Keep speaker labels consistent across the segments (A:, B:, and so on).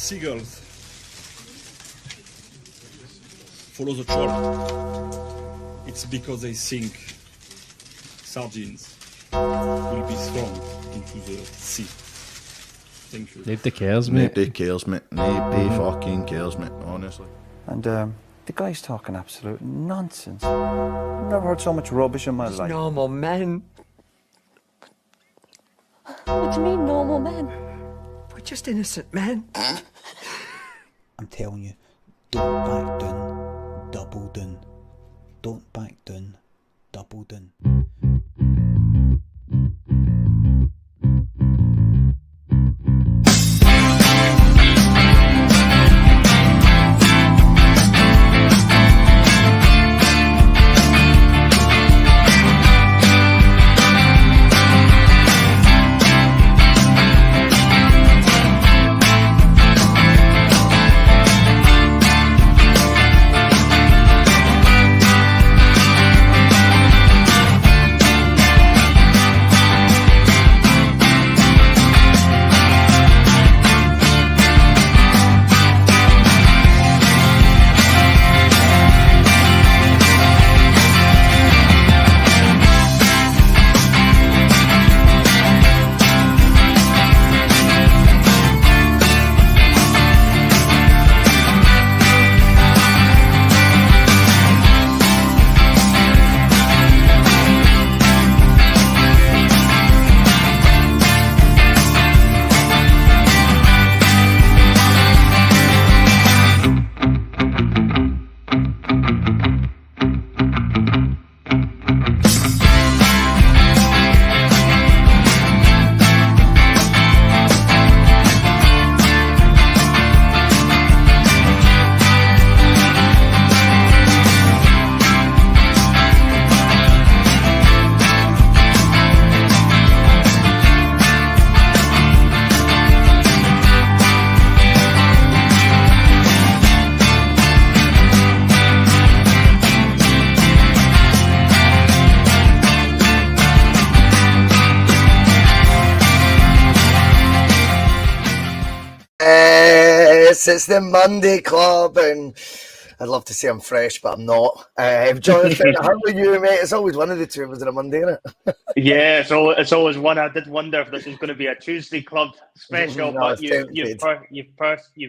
A: seagulls follow the trawl, it's because they think sardines will be thrown into the sea. Thank you.
B: Nobody cares, mate.
C: Nobody cares, mate. Nobody fucking cares, mate, honestly.
D: And the guy's talking absolute nonsense. I've never heard so much rubbish in my life.
E: Normal men.
F: What do you mean, normal men?
E: We're just innocent men.
D: I'm telling you, don't back down, double down. Don't back down, double down.
G: It's the Monday Club, and I'd love to say I'm fresh, but I'm not. Jonathan, how are you, mate? It's always one of the two of us on a Monday, isn't it?
H: Yeah, so it's always one. I did wonder if this was going to be a Tuesday Club special,
G: No,
H: but
G: it's
H: you've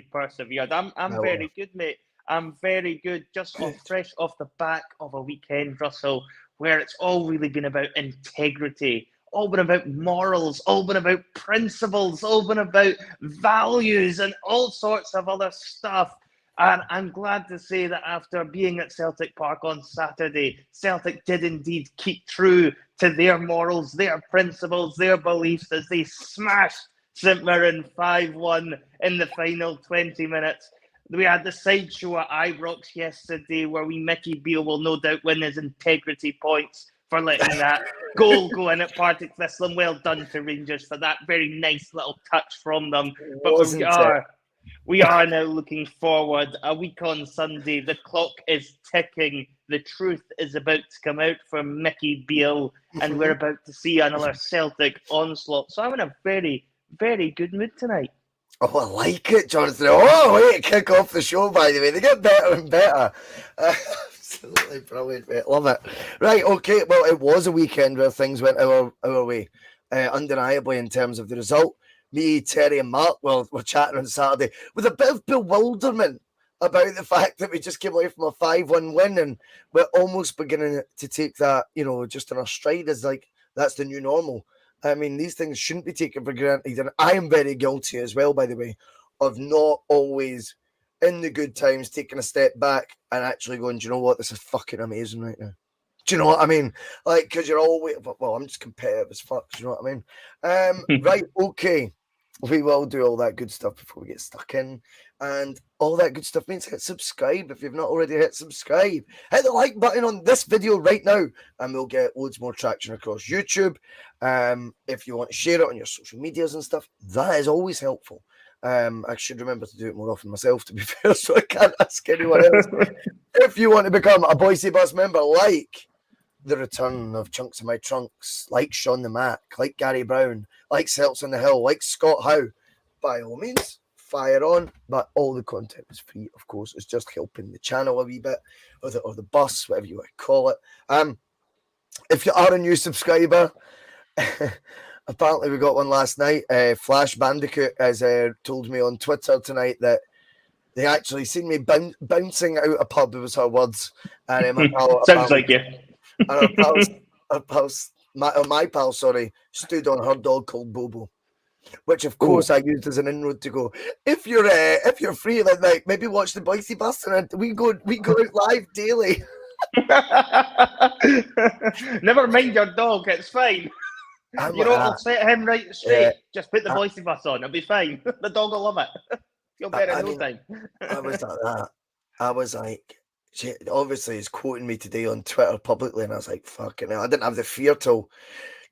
H: persevered. I'm very good, mate. I'm very good. Just fresh off the back of a weekend, Russell, where it's all really been about integrity. All been about morals, all been about principles, all been about values and all sorts of other stuff. And I'm glad to say that after being at Celtic Park on Saturday, Celtic did indeed keep true to their morals, their principles, their beliefs as they smashed St Mirren 5-1 in the final 20 minutes. We had the sideshow at Ibrox yesterday where Mickey Beale will no doubt win his integrity points for letting that goal go in at Partick Thistle. Well done to Rangers for that very nice little touch from them. But we are now looking forward. A week on Sunday, the clock is ticking. The truth is about to come out from Mickey Beale, and we're about to see another Celtic onslaught. So I'm in a very, very good mood tonight.
G: Oh, I like it, Jonathan. Oh, way to kick off the show, by the way. They get better and better. Absolutely brilliant, mate. Love it. Right, okay. Well, it was a weekend where things went our way, undeniably, in terms of the result. Me, Terry and Mark were chatting on Saturday with a bit of bewilderment about the fact that we just came away from a 5-1 win, and we're almost beginning to take that, just in our stride as like, that's the new normal. I mean, these things shouldn't be taken for granted. And I am very guilty as well, by the way, of not always in the good times taking a step back and actually going, do you know what? This is fucking amazing right now. Do you know what I mean? Like, because you're always, well, I'm just competitive as fuck. Do you know what I mean? Right, okay. We will do all that good stuff before we get stuck in. And all that good stuff means hit subscribe if you've not already hit subscribe. Hit the like button on this video right now, and we'll get loads more traction across YouTube. If you want to share it on your social medias and stuff, that is always helpful. I should remember to do it more often myself, to be fair, so I can't ask anyone else. If you want to become a Bhoycie Bus member, like the return of Chunks of My Trunks, like Sean the Mac, like Gary Brown, like Celts on the Hill, like Scott Howe, by all means, fire on, but all the content is free, of course. It's just helping the channel a wee bit, or the bus, whatever you want to call it. If you are a new subscriber, apparently we got one last night. Flash Bandicoot has told me on Twitter tonight that they actually seen me bouncing out a pub, was her words. And my pal,
H: Sounds like you.
G: And my pal, stood on her dog called Bobo, which of course I used as an inroad to go, if you're free, then like maybe watch the Bhoycie Bus, and we go out live daily.
H: Never mind your dog, it's fine. You know, I'll set him right straight. Just put the Bhoycie Bus on, it'll be fine. The dog will love it. You'll better in no time.
G: I was like that. I was like, she obviously is quoting me today on Twitter publicly, and I was like, fucking hell. I didn't have the fear till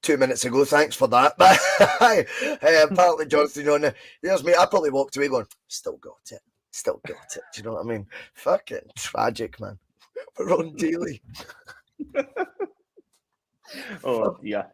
G: 2 minutes ago. Thanks for that. But apparently, Jonathan, there's me. I probably walked away going, still got it. Still got it. Do you know what I mean? Fucking tragic, man. We're on daily.
H: Oh, yeah.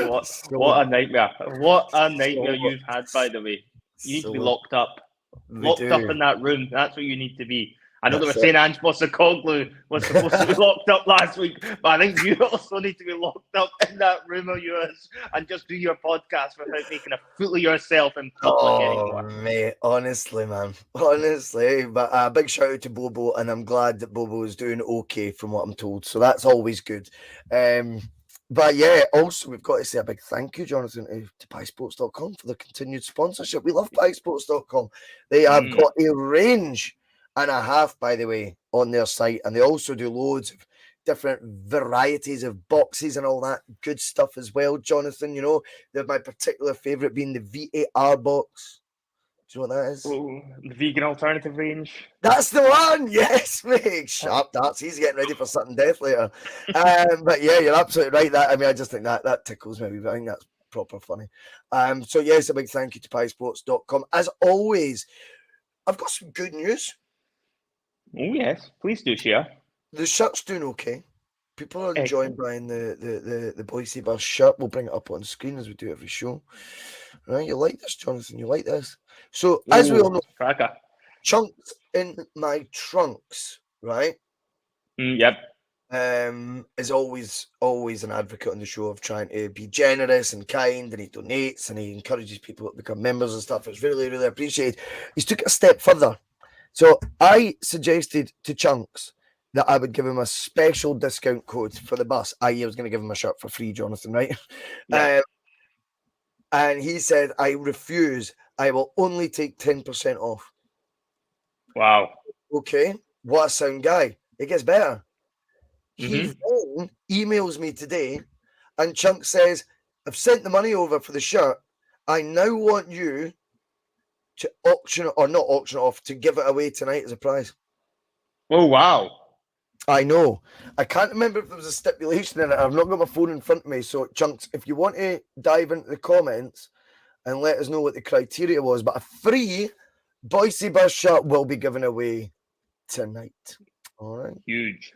H: What a nightmare. What a nightmare you've had, by the way. You need to be locked up. Locked up in that room. That's what you need to be. I know they were saying Ange Postecoglou was supposed to be locked up last week, but I think you also need to be locked up in that room of yours and just do your podcast without making a fool of yourself in public anymore.
G: Mate, honestly, man. Honestly. But a big shout out to Bobo, and I'm glad that Bobo is doing okay from what I'm told. So that's always good. But yeah, also we've got to say a big thank you, Jonathan, to piesports.com for the continued sponsorship. We love piesports.com. They have got a range and a half, by the way, on their site, and they also do loads of different varieties of boxes and all that good stuff as well, Jonathan. You know, they're my particular favourite being the VAR box. Do you know what that is?
H: Oh, the vegan alternative range.
G: That's the one. Yes, mate. Sharp darts. He's getting ready for Sutton Death later. But yeah, you're absolutely right. I just think that tickles me. But I think that's proper funny. So yes, a big thank you to piesports.com. As always, I've got some good news.
H: Oh yes, please do share.
G: The shirt's doing okay. People are enjoying buying the Bhoycie Bus shirt. We'll bring it up on screen as we do every show. Right, you like this, Jonathan? You like this? So, as we all know,
H: cracker.
G: Chunks in my trunks, right?
H: Yep.
G: Is always an advocate on the show of trying to be generous and kind, and he donates and he encourages people to become members and stuff. It's really, really appreciated. He's took it a step further. So I suggested to Chunks that I would give him a special discount code for the bus. I was going to give him a shirt for free, Jonathan, right? Yeah. And he said, I refuse. I will only take 10% off.
H: Wow.
G: Okay. What a sound guy. It gets better. He then emails me today, and Chunk says, I've sent the money over for the shirt. I now want you to auction it, or not auction it off, to give it away tonight as a prize.
H: Oh, wow.
G: I know. I can't remember if there was a stipulation in it. I've not got my phone in front of me. So, Chunks, if you want to dive into the comments and let us know what the criteria was, but a free Bhoycie Bus shirt will be given away tonight. All right.
H: Huge.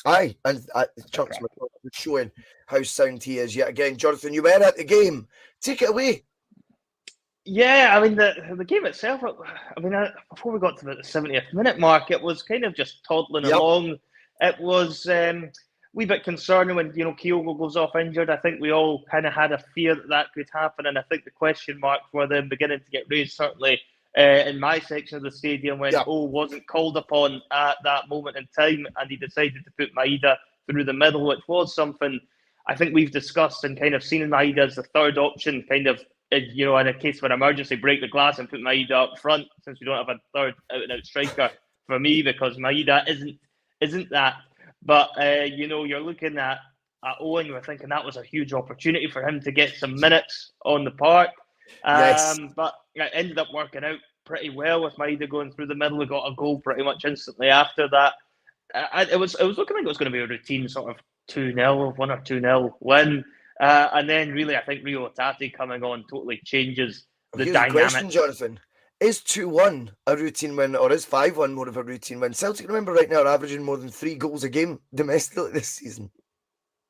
G: Aye, and Chunks was showing how sound he is yet again. Jonathan, you were at the game. Take it away.
H: Yeah, I mean, the game itself, before we got to the 70th minute mark, it was kind of just toddling along. It was a wee bit concerning when, Kyogo goes off injured. I think we all kind of had a fear that could happen, and I think the question marks were then beginning to get raised, certainly in my section of the stadium, when wasn't called upon at that moment in time, and he decided to put Maeda through the middle, which was something I think we've discussed and kind of seen Maeda as the third option, kind of, in a case of an emergency, break the glass and put Maeda up front, since we don't have a third out-and-out striker for me, because Maeda isn't that. But, you're looking at Owen, you're thinking that was a huge opportunity for him to get some minutes on the park.
G: Yes.
H: But it ended up working out pretty well with Maeda going through the middle. We got a goal pretty much instantly after that. It was looking like it was going to be a routine sort of 2-0, 1 or 2-0 win. And then really, I think Rio Otati coming on totally changes the dynamic.
G: Question, Jonathan. Is 2-1 a routine win, or is 5-1 more of a routine win? Celtic, remember, right now are averaging more than 3 goals a game domestically this season.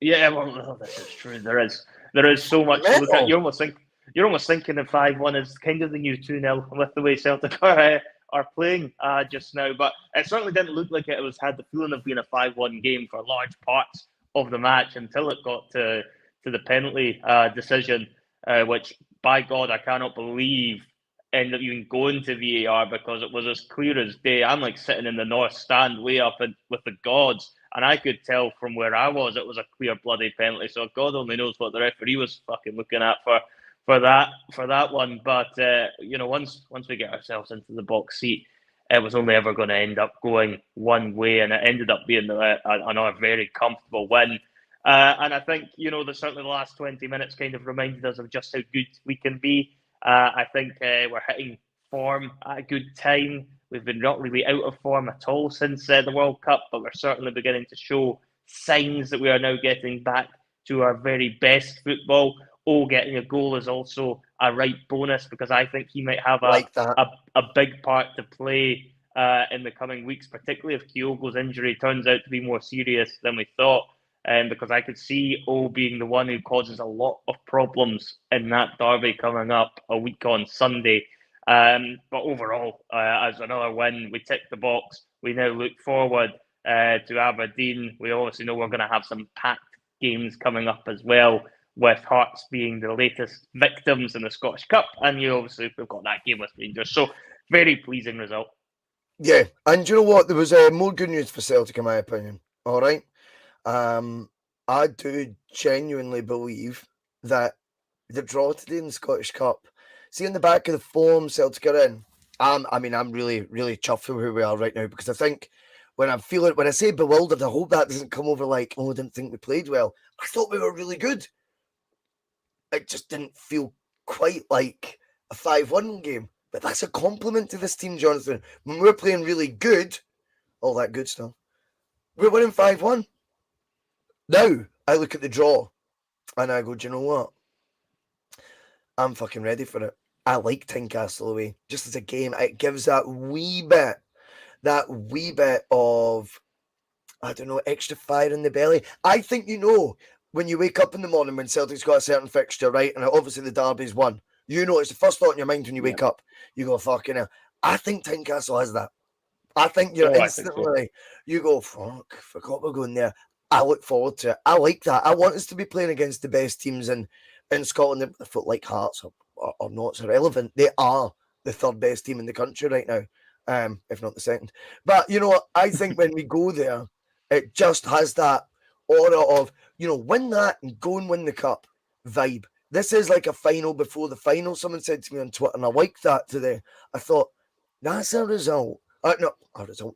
H: Yeah, well, this is true. There is so much to look at. You almost think you're almost thinking of 5-1 as kind of the new 2-0 with the way Celtic are playing just now. But it certainly didn't look like it. It was had the feeling of being a 5-1 game for large parts of the match until it got to the penalty decision, which, by God, I cannot believe ended up even going to VAR, because it was as clear as day. I'm like sitting in the North Stand way up with the gods, and I could tell from where I was it was a clear bloody penalty. So God only knows what the referee was fucking looking at for that one. But once we get ourselves into the box seat, it was only ever going to end up going one way, and it ended up being another very comfortable win. And I think, certainly the last 20 minutes kind of reminded us of just how good we can be. I think we're hitting form at a good time. We've been not really out of form at all since the World Cup, but we're certainly beginning to show signs that we are now getting back to our very best football. Getting a goal is also a right bonus, because I think he might have a big part to play in the coming weeks, particularly if Kyogo's injury turns out to be more serious than we thought. Because I could see being the one who causes a lot of problems in that derby coming up a week on Sunday. But overall, as another win, we tick the box. We now look forward to Aberdeen. We obviously know we're going to have some packed games coming up as well, with Hearts being the latest victims in the Scottish Cup. And obviously we've got that game with Rangers. So very pleasing result.
G: Yeah, and you know what? There was more good news for Celtic, in my opinion. All right. I do genuinely believe that the draw today in the Scottish Cup, see in the back of the form Celtic are in, I'm really, really chuffed with where we are right now, because I think when I say bewildered, I hope that doesn't come over like, I didn't think we played well. I thought we were really good. It just didn't feel quite like a 5-1 game. But that's a compliment to this team, Jonathan. When we're playing really good, all that good stuff, we're winning 5-1. Now, I look at the draw and I go, do you know what? I'm fucking ready for it. I like Tynecastle away. Just as a game, it gives that wee bit of, I don't know, extra fire in the belly. I think, when you wake up in the morning when Celtic's got a certain fixture, right? And obviously the derby's won. It's the first thought in your mind when you wake up. You go, fucking hell. I think Tynecastle has that. I think you're instantly, you go, fuck, forgot we're going there. I look forward to it. I like that. I want us to be playing against the best teams in Scotland. If it like Hearts or not, it's irrelevant. They are the third best team in the country right now, if not the second. But I think when we go there, it just has that aura of, win that and go and win the cup vibe. This is like a final before the final. Someone said to me on Twitter, and I liked that today. I thought, that's a result.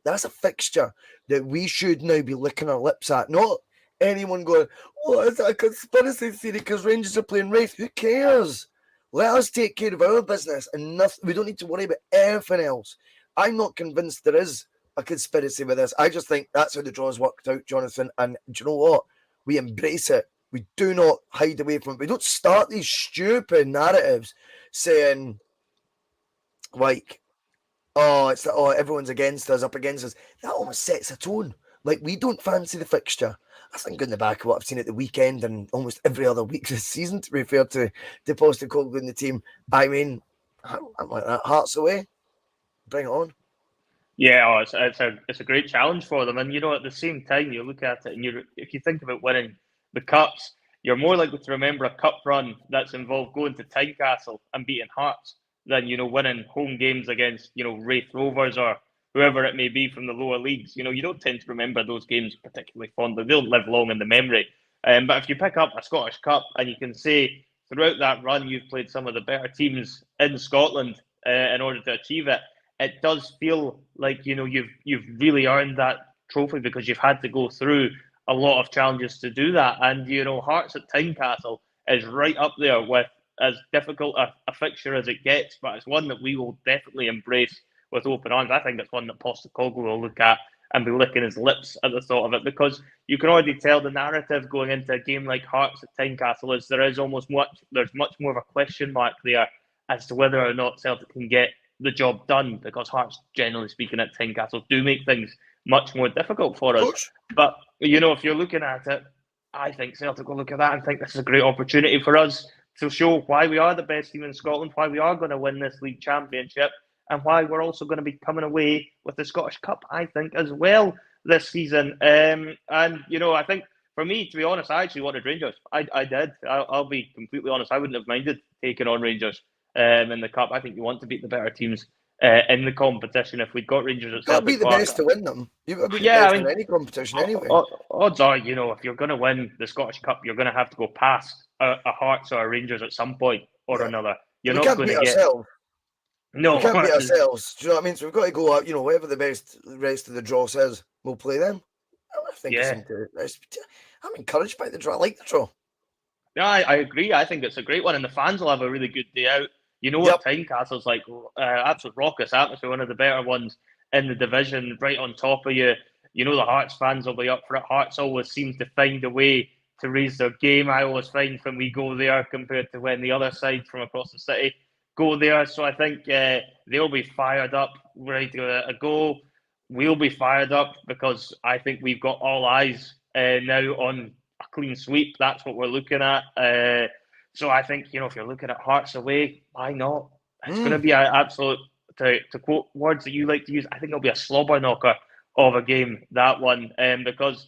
G: That's a fixture that we should now be licking our lips at. Not anyone going, is that a conspiracy theory because Rangers are playing Wraith? Who cares? Let us take care of our business and nothing. We don't need to worry about anything else. I'm not convinced there is a conspiracy with this. I just think that's how the draw's worked out, Jonathan. And do you know what? We embrace it. We do not hide away from it. We don't start these stupid narratives saying, like, everyone's against us, up against us. That almost sets a tone. Like, we don't fancy the fixture. I think on the back of what I've seen at the weekend and almost every other week this season, to be fair to Postecoglou and the team, I'm like that. Hearts away. Bring it on.
H: Yeah, it's a great challenge for them. And, at the same time, you look at it and if you think about winning the Cups, you're more likely to remember a Cup run that's involved going to Tynecastle and beating Hearts than, winning home games against, Wraith Rovers or whoever it may be from the lower leagues. You don't tend to remember those games particularly fondly. They don't live long in the memory. But if you pick up a Scottish Cup and you can say throughout that run you've played some of the better teams in Scotland in order to achieve it, it does feel like, you've really earned that trophy because you've had to go through a lot of challenges to do that. And, Hearts at Tynecastle is right up there with as difficult a fixture as it gets, but it's one that we will definitely embrace with open arms. I think it's one that Postecoglou will look at and be licking his lips at the thought of it, because you can already tell the narrative going into a game like Hearts at Tynecastle is there's much more of a question mark there as to whether or not Celtic can get the job done, because Hearts, generally speaking, at Tynecastle do make things much more difficult for us. But, if you're looking at it, I think Celtic will look at that and think this is a great opportunity for us to show why we are the best team in Scotland, why we are going to win this league championship, and why we're also going to be coming away with the Scottish Cup, I think, as well this season. And, you know, I think for me, to be honest, I actually wanted Rangers. I did. I'll be completely honest. I wouldn't have minded taking on Rangers in the Cup. I think you want to beat the better teams in the competition. If we'd got Rangers at
G: You've got to be
H: Celtic
G: the
H: Park,
G: best to win them. You've got to be the
H: yeah,
G: best
H: I mean,
G: in any competition anyway.
H: odds are, you know, if you're going to win the Scottish Cup, you're going to have to go past a Hearts or a Rangers at some point or another. You're
G: we
H: not
G: can't
H: going
G: beat
H: to get...
G: ourselves.
H: No,
G: We can't beat ourselves. Do you know what I mean? So we've got to go out, you know, whatever the best rest of the draw says, we'll play them. I think I'm encouraged by the draw. I like the draw.
H: Yeah, I agree. I think it's a great one, and the fans will have a really good day out. You know,
G: Yep.
H: Tynecastle's like absolute raucous atmosphere, one of the better ones in the division, right on top of you. You know, the Hearts fans will be up for it. Hearts always seem to find a way to raise their game. I always find when we go there compared to when the other side from across the city go there. So I think they'll be fired up, ready to go. We'll be fired up because I think we've got all eyes now on a clean sweep. That's what we're looking at. So I think, you know, if you're looking at Hearts away, why not? It's going to be an absolute, to quote words that you like to use, I think it'll be a slobber knocker of a game, that one. Because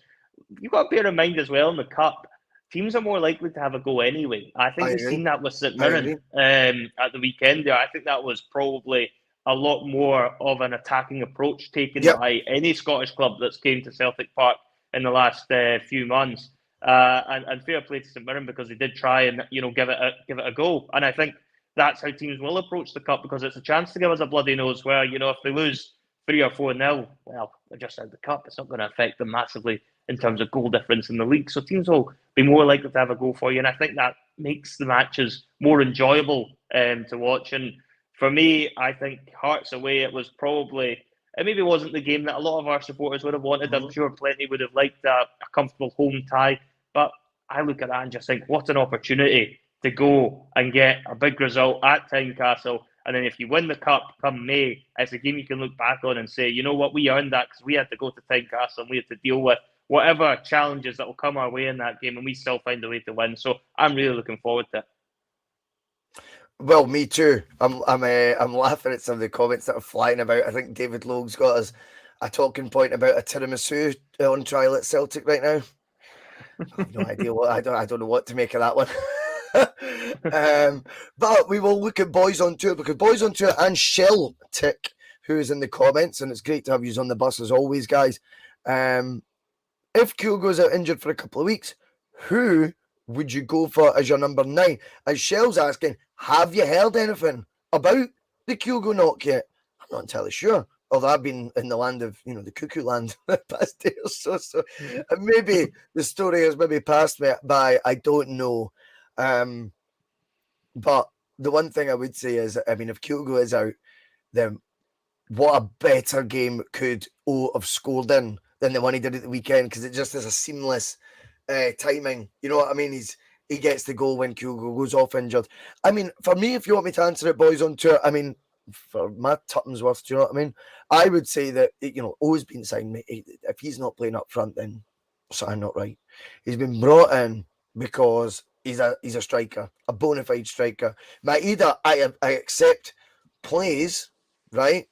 H: you've got to bear in mind as well, in the Cup, teams are more likely to have a go anyway. I think we've seen that with St Mirren at the weekend there. I think that was probably a lot more of an attacking approach taken by any Scottish club that's came to Celtic Park in the last few months. And fair play to St Mirren because they did try and, you know, give it a go. And I think that's how teams will approach the Cup, because it's a chance to give us a bloody nose where, you know, if they lose 3 or 4-0, well, they're just out of the Cup. It's not going to affect them massively in terms of goal difference in the league. So teams will be more likely to have a go for you. And I think that makes the matches more enjoyable to watch. And for me, I think Hearts away, it maybe wasn't the game that a lot of our supporters would have wanted. I'm sure plenty would have liked a comfortable home tie. But I look at that and just think, what an opportunity to go and get a big result at Tynecastle. And then if you win the Cup come May, it's a game you can look back on and say, you know what, we earned that because we had to go to Tynecastle and we had to deal with whatever challenges that will come our way in that game, and we still find a way to win. So I'm really looking forward to it.
G: Well, me too. I'm laughing at some of the comments that are flying about. I think David Logue's got us a talking point about a tiramisu on trial at Celtic right now. I have no idea what I don't know what to make of that one. But we will look at Boys on Tour, because Boys on Tour and Celtic, who is in the comments, and it's great to have you on the bus as always, guys. If Kyogo goes out injured for a couple of weeks, who would you go for as your number 9? And Shell's asking, have you heard anything about the Kyogo knock yet? I'm not entirely sure. Although I've been in the land of, you know, the cuckoo land the past day or so. So maybe the story has maybe passed me by. I don't know. But the one thing I would say is, I mean, if Kyogo is out, then what a better game could O have scored in than the one he did at the weekend, because it just is a seamless timing. You know what I mean? He gets the goal when Kyogo goes off injured. I mean, for me, if you want me to answer it, Boys on Tour, I mean, for my tuppence worth, do you know what I mean? I would say that, you know, O's been signed. If he's not playing up front, then something not right. He's been brought in because he's a striker, a bona fide striker. Maeda, I accept, plays, right,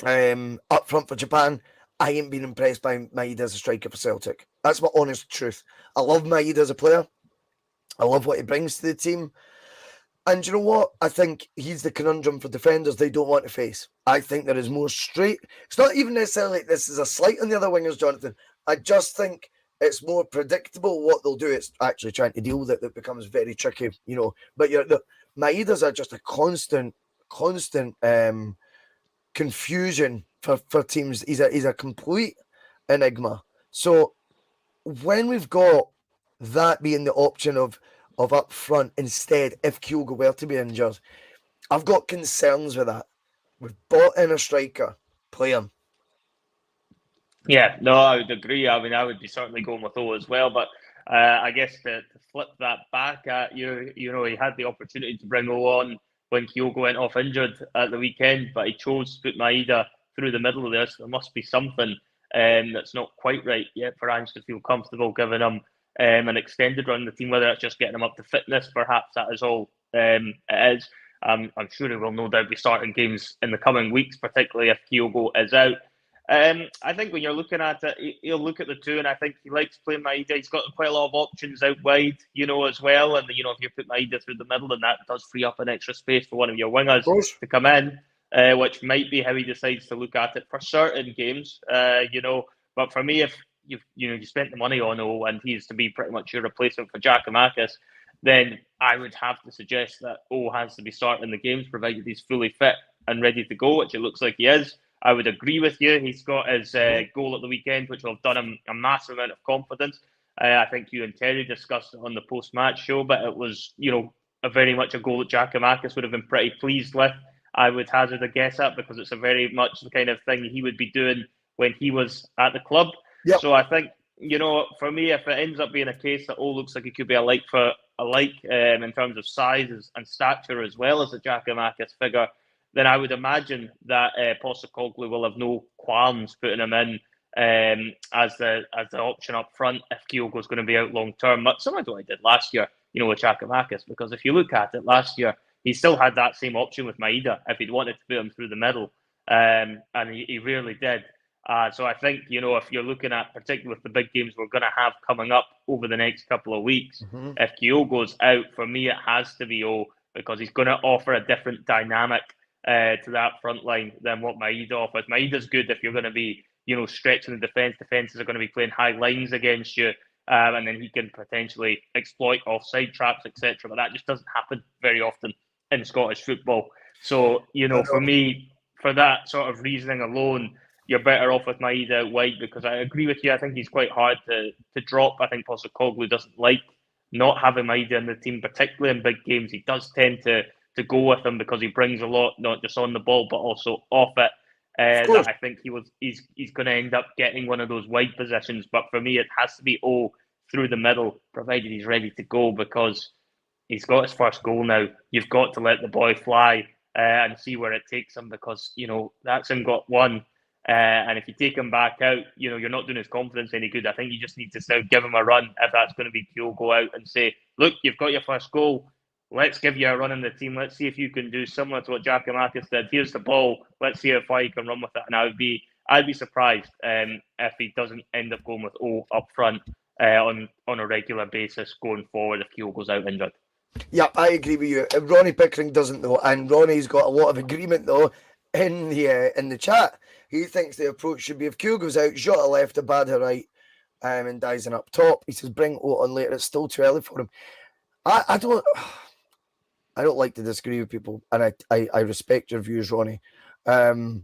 G: up front for Japan. I ain't been impressed by Maeda as a striker for Celtic. That's my honest truth. I love Maeda as a player. I love what he brings to the team. And you know what? I think he's the conundrum for defenders they don't want to face. I think there is more straight. It's not even necessarily like this is a slight on the other wingers, Jonathan. I just think it's more predictable what they'll do. It's actually trying to deal with it that becomes very tricky, you know. But Maeda's are just a constant confusion for teams. He's a complete enigma. So when we've got that being the option of up front instead, if Kyogo were to be injured, I've got concerns with that. We've bought in a striker, play him.
H: Yeah, no, I would agree. I mean, I would be certainly going with O as well. But I guess to flip that back at you, you know, he had the opportunity to bring O on when Kyogo went off injured at the weekend, but he chose to put Maeda through the middle of this. There must be something that's not quite right yet for Ange to feel comfortable giving him an extended run in the team, whether it's just getting him up to fitness, perhaps that is all it is. I'm sure he will no doubt be starting games in the coming weeks, particularly if Kyogo is out. I think when you're looking at it, he'll look at the two, and I think he likes playing Maeda. He's got quite a lot of options out wide, as well. And, if you put Maeda through the middle, then that does free up an extra space for one of your wingers to come in, which might be how he decides to look at it for certain games, But for me, if you spent the money on O and he's to be pretty much your replacement for Giakoumakis, then I would have to suggest that O has to be starting the games, provided he's fully fit and ready to go, which it looks like he is. I would agree with you. He's got his goal at the weekend, which will have done him a massive amount of confidence. I think you and Terry discussed it on the post-match show, but it was, a very much a goal that Giakoumakis would have been pretty pleased with. I would hazard a guess at, because it's a very much the kind of thing he would be doing when he was at the club.
G: Yep.
H: So I think, for me, if it ends up being a case that O looks like it could be a like for a like in terms of size and stature as well as a Giakoumakis figure, then I would imagine that Postecoglou will have no qualms putting him in as the option up front if Kyogo's going to be out long term. But similar to what I did last year, with Giakoumakis, because if you look at it last year, he still had that same option with Maeda if he'd wanted to put him through the middle, and he rarely did. So I think, if you're looking at, particularly with the big games we're going to have coming up over the next couple of weeks, if Kyogo's out, for me, it has to be O, because he's going to offer a different dynamic to that front line than what Maeda offers. Maeda's good if you're going to be, stretching the defence. Defences are going to be playing high lines against you, and then he can potentially exploit offside traps, etc. But that just doesn't happen very often in Scottish football. So, for me, for that sort of reasoning alone, you're better off with Maeda out wide, because I agree with you. I think he's quite hard to drop. I think Postecoglou doesn't like not having Maeda in the team, particularly in big games. He does tend to go with him because he brings a lot, not just on the ball, but also off it. That I think he's going to end up getting one of those wide positions. But for me, it has to be O through the middle, provided he's ready to go, because he's got his first goal now. You've got to let the boy fly and see where it takes him, because, that's him got one. And if you take him back out, you're not doing his confidence any good. I think you just need to now give him a run if that's going to be Kyogo out, and say, look, you've got your first goal. Let's give you a run in the team. Let's see if you can do similar to what Giakoumakis did. Here's the ball. Let's see how far you can run with it. And I'd be surprised if he doesn't end up going with O up front on a regular basis going forward if Kyogo's out injured.
G: Yeah, I agree with you. Ronnie Pickering doesn't though, and Ronnie's got a lot of agreement though in the chat. He thinks the approach should be if Kyogo's out, Jota left, Abada right, and Dyson up top. He says bring O on later. It's still too early for him. I don't like to disagree with people, and I respect your views, Ronnie. The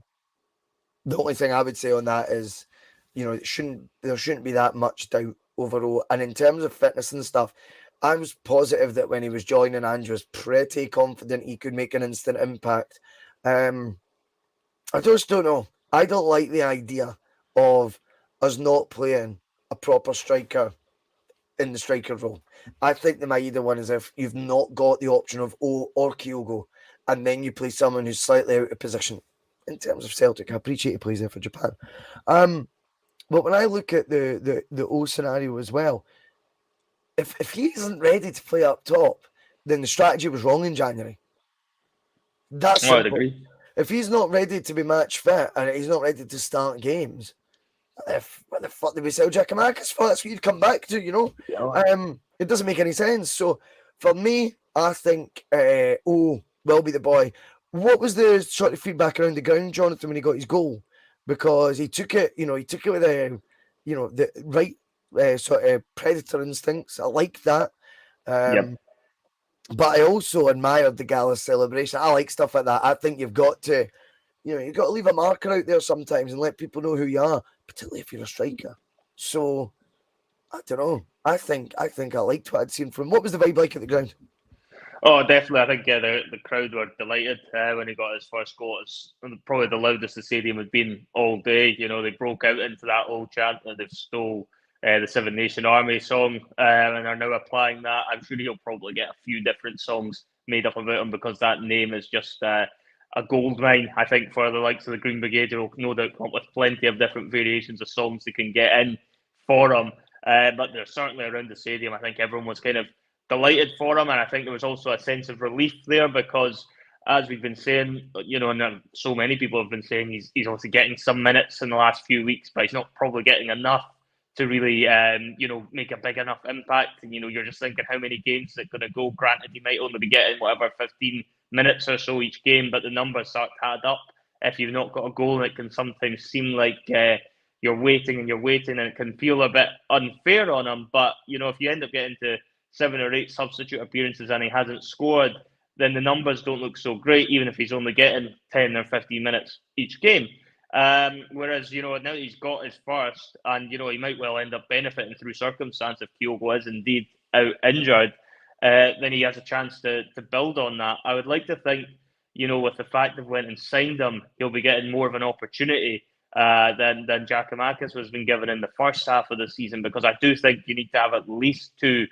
G: only thing I would say on that is, there shouldn't be that much doubt over O. And in terms of fitness and stuff, I was positive that when he was joining, Andrew was pretty confident he could make an instant impact. I just don't know. I don't like the idea of us not playing a proper striker in the striker role. I think the Maeda one is if you've not got the option of O or Kyogo, and then you play someone who's slightly out of position. In terms of Celtic, I appreciate he plays there for Japan. But when I look at the O scenario as well, if he isn't ready to play up top, then the strategy was wrong in January. That's
H: I'd agree.
G: If he's not ready to be match fit and he's not ready to start games, what the fuck did we sell Giakoumakis for? That's what you'd come back to, Yeah. It doesn't make any sense. So for me, I think O will be the boy. What was the sort of feedback around the ground, Jonathan, when he got his goal? Because he took it with the right sort of predator instincts. I like that.
H: Yep.
G: But I also admired the gala celebration. I like stuff like that. I think you've got to leave a marker out there sometimes and let people know who you are, particularly if you're a striker. So I don't know. I think I liked what I'd seen from him. What was the vibe like at the ground?
H: Oh, definitely. I think the crowd were delighted when he got his first goal. It's probably the loudest the stadium had been all day. They broke out into that old chant that they've stole the Seven Nation Army song and are now applying that. I'm sure he'll probably get a few different songs made up about him, because that name is just a gold mine, I think, for the likes of the Green Brigade. Who will no doubt come up with plenty of different variations of songs they can get in for him. but they're certainly around the stadium. I think everyone was kind of delighted for him, and I think there was also a sense of relief there because, as we've been saying, and so many people have been saying, he's obviously getting some minutes in the last few weeks, but he's not probably getting enough to really, make a big enough impact. And, you're just thinking how many games are going to go. Granted, he might only be getting 15 minutes or so each game, but the numbers start to add up. If you've not got a goal, it can sometimes seem like you're waiting, and it can feel a bit unfair on him. But, if you end up getting to 7 or 8 substitute appearances and he hasn't scored, then the numbers don't look so great, even if he's only getting 10 or 15 minutes each game. Whereas, now that he's got his first, and, he might well end up benefiting through circumstance if Kyogo is indeed out injured, then he has a chance to build on that. I would like to think, with the fact they've went and signed him, he'll be getting more of an opportunity than Giakoumakis was been given in the first half of the season, because I do think you need to have at least 2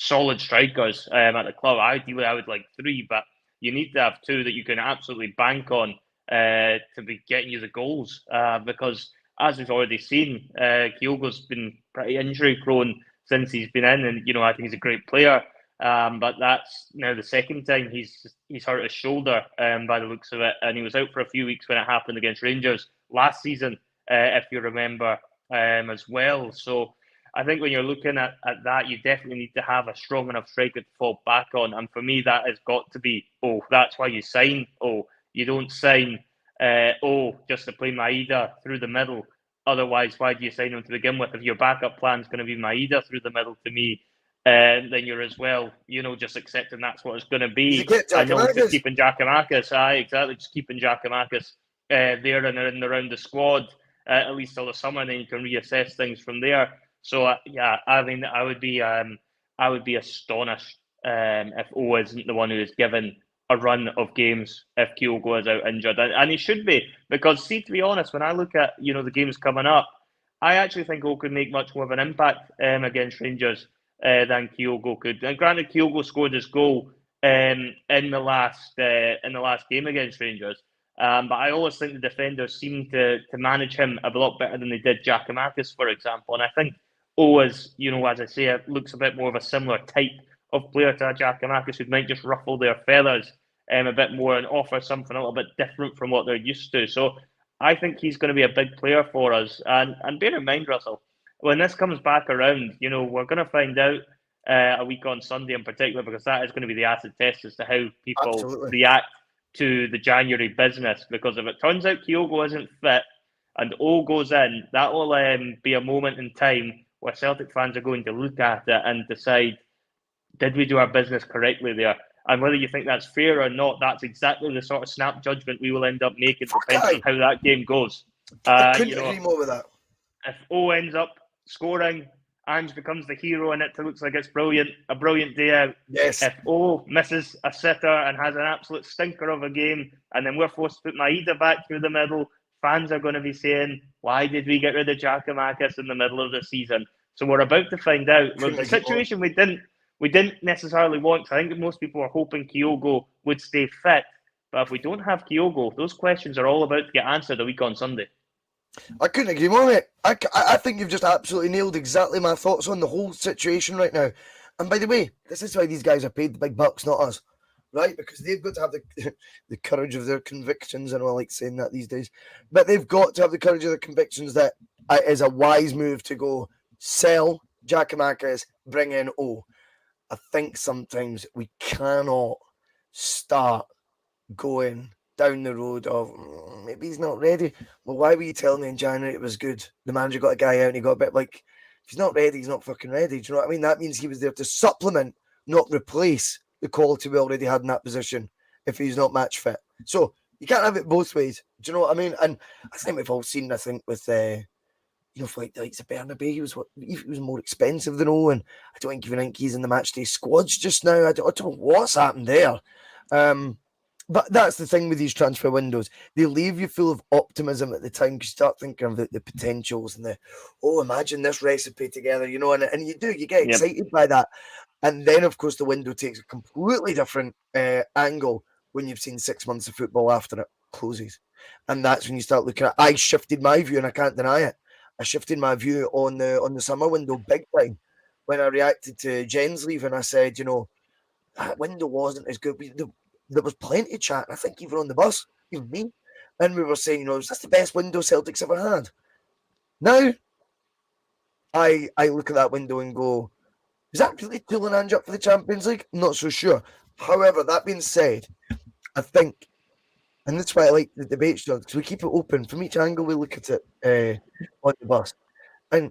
H: solid strikers at the club. Ideally, I would like 3, but you need to have 2 that you can absolutely bank on to be getting you the goals. Because, as we've already seen, Kyogo's been pretty injury prone since he's been in, and I think he's a great player. But that's now the second time he's hurt his shoulder by the looks of it, and he was out for a few weeks when it happened against Rangers last season, if you remember, as well. So I think when you're looking at that, you definitely need to have a strong enough striker to fall back on. And for me, that has got to be, that's why you sign. You don't sign, just to play Maeda through the middle. Otherwise, why do you sign him to begin with? If your backup plan is going to be Maeda through the middle, to me, then you're as well, just accepting that's what it's going to be. I know, just keeping Giakoumakis. Exactly, just keeping Giakoumakis there and around the squad, at least till the summer, and then you can reassess things from there. So I mean, I would be astonished if O isn't the one who is given a run of games if Kyogo is out injured, and he should be, because, see, to be honest, when I look at the games coming up, I actually think O could make much more of an impact against Rangers than Kyogo could. And granted, Kyogo scored his goal in the last game against Rangers, but I always think the defenders seem to manage him a lot better than they did Giakoumakis, for example. And I think O is, as I say, looks a bit more of a similar type of player to Giakoumakis, who might just ruffle their feathers a bit more and offer something a little bit different from what they're used to. So I think he's going to be a big player for us. And bear in mind, Russell, when this comes back around, we're going to find out a week on Sunday in particular, because that is going to be the acid test as to how people react to the January business. Because if it turns out Kyogo isn't fit and O goes in, that will be a moment in time where Celtic fans are going to look at it and decide, did we do our business correctly there? And whether you think that's fair or not, that's exactly the sort of snap judgment we will end up making, depending on how that game goes.
G: I couldn't agree more with that.
H: If O ends up scoring, Ange becomes the hero, and it looks like it's brilliant, a brilliant day out.
G: Yes.
H: If O misses a sitter and has an absolute stinker of a game, and then we're forced to put Maeda back through the middle, fans are going to be saying, why did we get rid of Giakoumakis in the middle of the season? So we're about to find out. The situation we didn't necessarily want. I think most people were hoping Kyogo would stay fit. But if we don't have Kyogo, those questions are all about to get answered a week on Sunday.
G: I couldn't agree more, mate. I think you've just absolutely nailed exactly my thoughts on the whole situation right now. And by the way, this is why these guys are paid the big bucks, not us, right? Because they've got to have the courage of their convictions. I know I like saying that these days. But they've got to have the courage of their convictions that it is a wise move to go sell Giakoumakis, bring in O. I think sometimes we cannot start going down the road of maybe he's not ready. Well, why were you telling me in January it was good? The manager got a guy out and he got a bit like, if he's not ready, he's not fucking ready. Do you know what I mean? That means he was there to supplement, not replace the quality we already had in that position if he's not match fit. So you can't have it both ways. Do you know what I mean? And I think we've all seen, I think, with for like the likes of Bernabeu, he was more expensive than Owen. I don't even think he's in the matchday squads just now. I don't know what's happened there. But that's the thing with these transfer windows. They leave you full of optimism at the time because you start thinking of the potentials and imagine this recipe together, and you do, you get excited by that. And then, of course, the window takes a completely different angle when you've seen 6 months of football after it closes. And that's when you start looking at, I shifted my view and I can't deny it. I shifted my view on the summer window big time when I reacted to Jen's leave, and I said, that window wasn't as good. There was plenty of chat. I think even on the bus, even me, and we were saying, is this the best window Celtic's ever had? Now, I look at that window and go, is that really pulling Ange up for the Champions League? I'm not so sure. However, that being said, I think, and that's why I like the debate, John, because we keep it open from each angle we look at it on the bus. And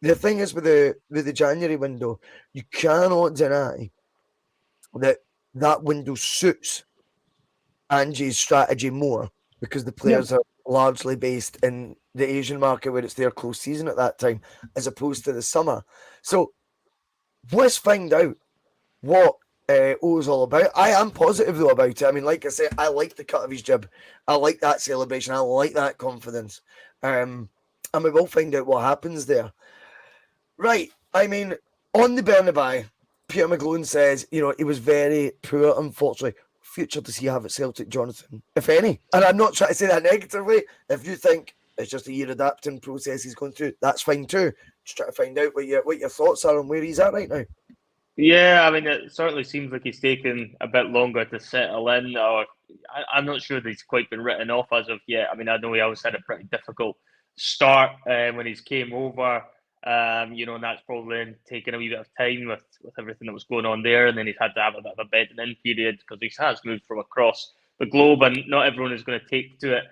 G: the thing is with the January window, you cannot deny that window suits Ange's strategy more because the players are largely based in the Asian market where it's their close season at that time, as opposed to the summer. So let's find out what O's all about. I am positive though about it. I mean, like I said, I like the cut of his jib. I like that celebration. I like that confidence. And we will find out what happens there. Right. I mean, on the Bernabeu, Peter McGlone says, he was very poor, unfortunately. Future does he have at Celtic, Jonathan, if any? And I'm not trying to say that negatively. If you think it's just a year adapting process he's going through, that's fine too. Just try to find out what your thoughts are on where he's at right now.
H: Yeah, I mean, it certainly seems like he's taken a bit longer to settle in, or I'm not sure that he's quite been written off as of yet. I mean, I know he always had a pretty difficult start when he came over, and that's probably taken a wee bit of time with everything that was going on there, and then he's had to have a bit of a bedding in period because he has moved from across the globe, and not everyone is going to take to it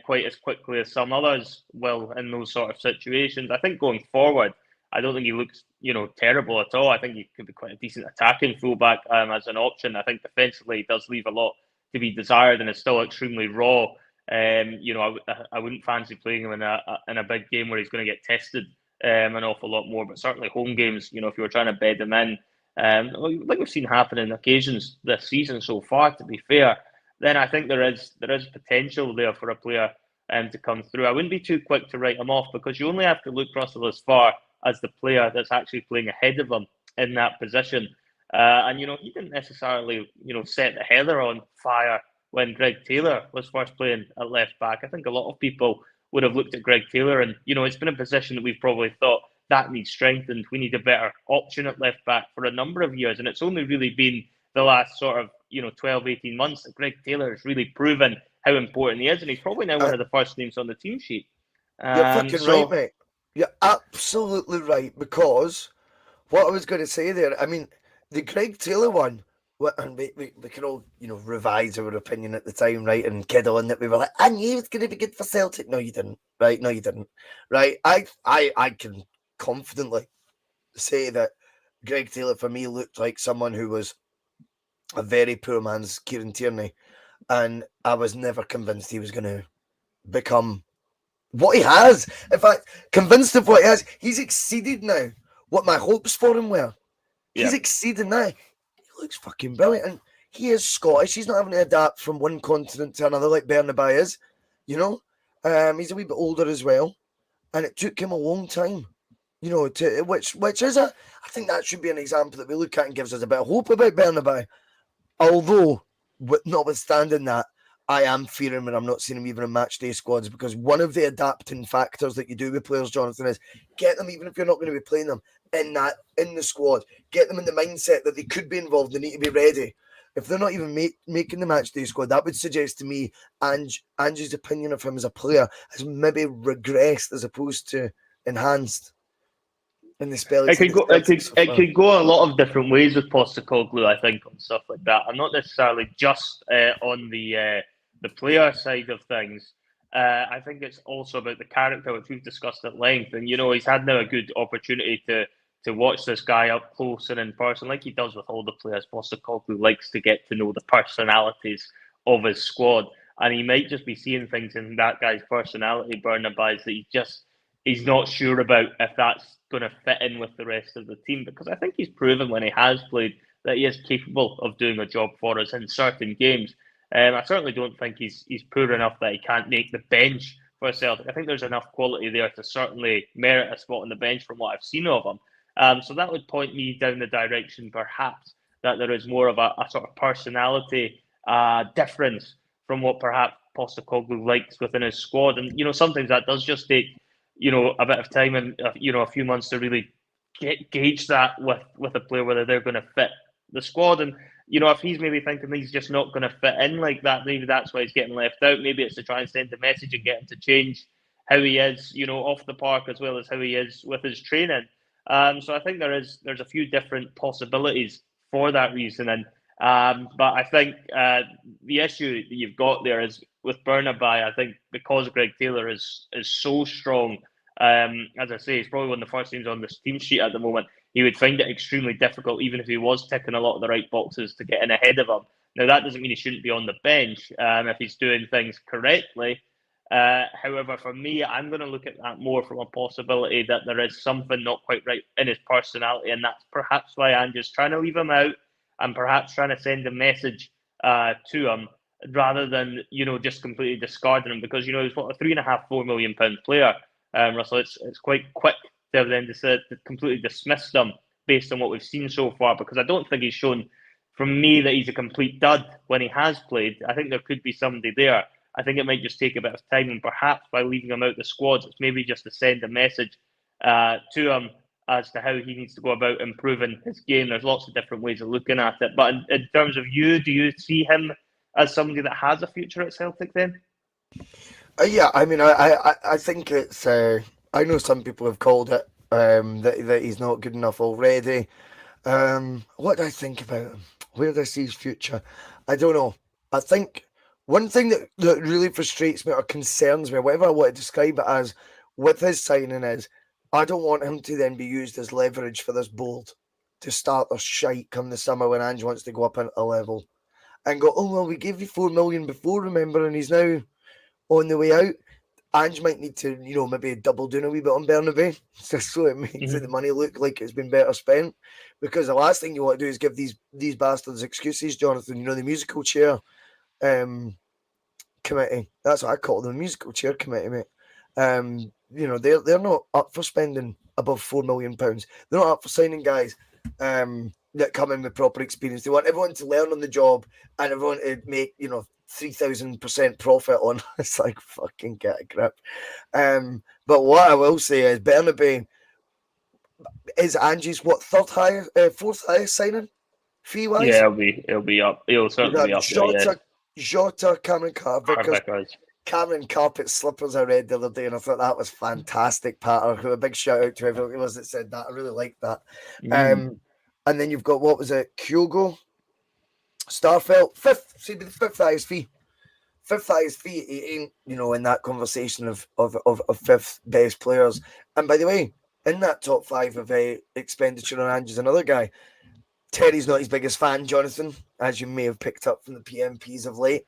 H: quite as quickly as some others will in those sort of situations. I think going forward, I don't think he looks, terrible at all. I think he could be quite a decent attacking fullback as an option. I think defensively he does leave a lot to be desired and is still extremely raw. I wouldn't fancy playing him in a big game where he's going to get tested an awful lot more. But certainly home games, if you were trying to bed him in, like we've seen happen in occasions this season so far, to be fair, then I think there is potential there for a player to come through. I wouldn't be too quick to write him off because you only have to look, Russell, as far as the player that's actually playing ahead of him in that position. And he didn't necessarily, set the heather on fire when Greg Taylor was first playing at left back. I think a lot of people would have looked at Greg Taylor and, it's been a position that we've probably thought that needs strengthened. We need a better option at left back for a number of years. And it's only really been the last sort of, 12, 18 months that Greg Taylor has really proven how important he is. And he's probably now one of the first names on the team sheet.
G: You're fucking right, mate. You're absolutely right, because what I was going to say there, I mean, the Greg Taylor one, and we can all, revise our opinion at the time, right, and kid on that we were like, I knew he was going to be good for Celtic. No, you didn't, right? No, you didn't, right? I can confidently say that Greg Taylor, for me, looked like someone who was a very poor man's Kieran Tierney, and I was never convinced he was going to become what he has. In fact, convinced of what he has, he's exceeded now what my hopes for him were. Yeah. He's exceeded now. He looks fucking brilliant. And he is Scottish. He's not having to adapt from one continent to another like Bernabeu is. He's a wee bit older as well. And it took him a long time, which is I think that should be an example that we look at and gives us a bit of hope about Bernabeu. Although, notwithstanding that, I am fearing when I'm not seeing him even in match day squads, because one of the adapting factors that you do with players, Jonathan, is get them, even if you're not going to be playing them, in the squad. Get them in the mindset that they could be involved. They need to be ready. If they're not even making the match day squad, that would suggest to me Ange's opinion of him as a player has maybe regressed as opposed to enhanced. In the spell,
H: it could go a lot of different ways with Postecoglou, I think, on stuff like that. I'm not necessarily just on the player side of things. I think it's also about the character, which we've discussed at length. And, he's had now a good opportunity to watch this guy up close and in person, like he does with all the players. Postecoglou likes to get to know the personalities of his squad. And he might just be seeing things in that guy's personality, Bernabeu, that he's not sure about if that's going to fit in with the rest of the team, because I think he's proven when he has played that he is capable of doing a job for us in certain games. I certainly don't think he's poor enough that he can't make the bench for Celtic. I think there's enough quality there to certainly merit a spot on the bench from what I've seen of him. So that would point me down the direction, perhaps, that there is more of a sort of personality difference from what perhaps Postecoglou likes within his squad. And, sometimes that does just take a bit of time and a few months to really gauge that with a player, whether they're going to fit the squad. And if he's maybe thinking he's just not going to fit in like that, maybe that's why he's getting left out. Maybe it's to try and send a message and get him to change how he is, off the park as well as how he is with his training. So I think there's a few different possibilities for that reasoning. But I think the issue that you've got there is with Burnaby. I think because Greg Taylor is so strong, as I say, he's probably one of the first teams on this team sheet at the moment. He would find it extremely difficult, even if he was ticking a lot of the right boxes, to get in ahead of him. Now, that doesn't mean he shouldn't be on the bench if he's doing things correctly. However, for me, I'm going to look at that more from a possibility that there is something not quite right in his personality, and that's perhaps why I'm just trying to leave him out and perhaps trying to send a message to him rather than, just completely discarding him, because, he's what, a £3.5-4 million player, Russell. It's quite quick to then to completely dismiss them based on what we've seen so far, because I don't think he's shown, from me, that he's a complete dud when he has played. I think there could be somebody there. I think it might just take a bit of time, and perhaps by leaving him out the squads, it's maybe just to send a message to him as to how he needs to go about improving his game. There's lots of different ways of looking at it. But in terms of you, do you see him as somebody that has a future at Celtic then?
G: Yeah, I mean, I think it's... I know some people have called it that he's not good enough already. What do I think about him? Where do I see his future? I don't know. I think one thing that really frustrates me or concerns me, whatever I want to describe it as, with his signing is, I don't want him to then be used as leverage for this board to start their shite come the summer when Ange wants to go up into a level and go, oh, well, we gave you 4 million before, remember, and he's now on the way out. Ange might need to, maybe double down a wee bit on Bernabeu, just so it makes the money look like it's been better spent. Because the last thing you want to do is give these bastards excuses, Jonathan. The musical chair committee. That's what I call them, the musical chair committee, mate. They're not up for spending above £4 million. They're not up for signing guys that come in with proper experience. They want everyone to learn on the job and everyone to make, 3,000% profit on. It's like, fucking get a grip. But what I will say is Bernabeu is Angie's fourth highest signing fee wise.
H: Yeah, it'll be up. It'll certainly be up.
G: Jota, Cameron Carter, Cameron Carpet Slippers I read the other day, and I thought that was fantastic, Patter. A big shout out to everyone that said that. I really liked that. And then you've got, what was it, Kyogo, Starfelt, fifth highest fee. Fifth highest fee, he ain't, in that conversation of fifth best players. And by the way, in that top 5 of expenditure on Ange is another guy. Terry's not his biggest fan, Jonathan, as you may have picked up from the PMPs of late.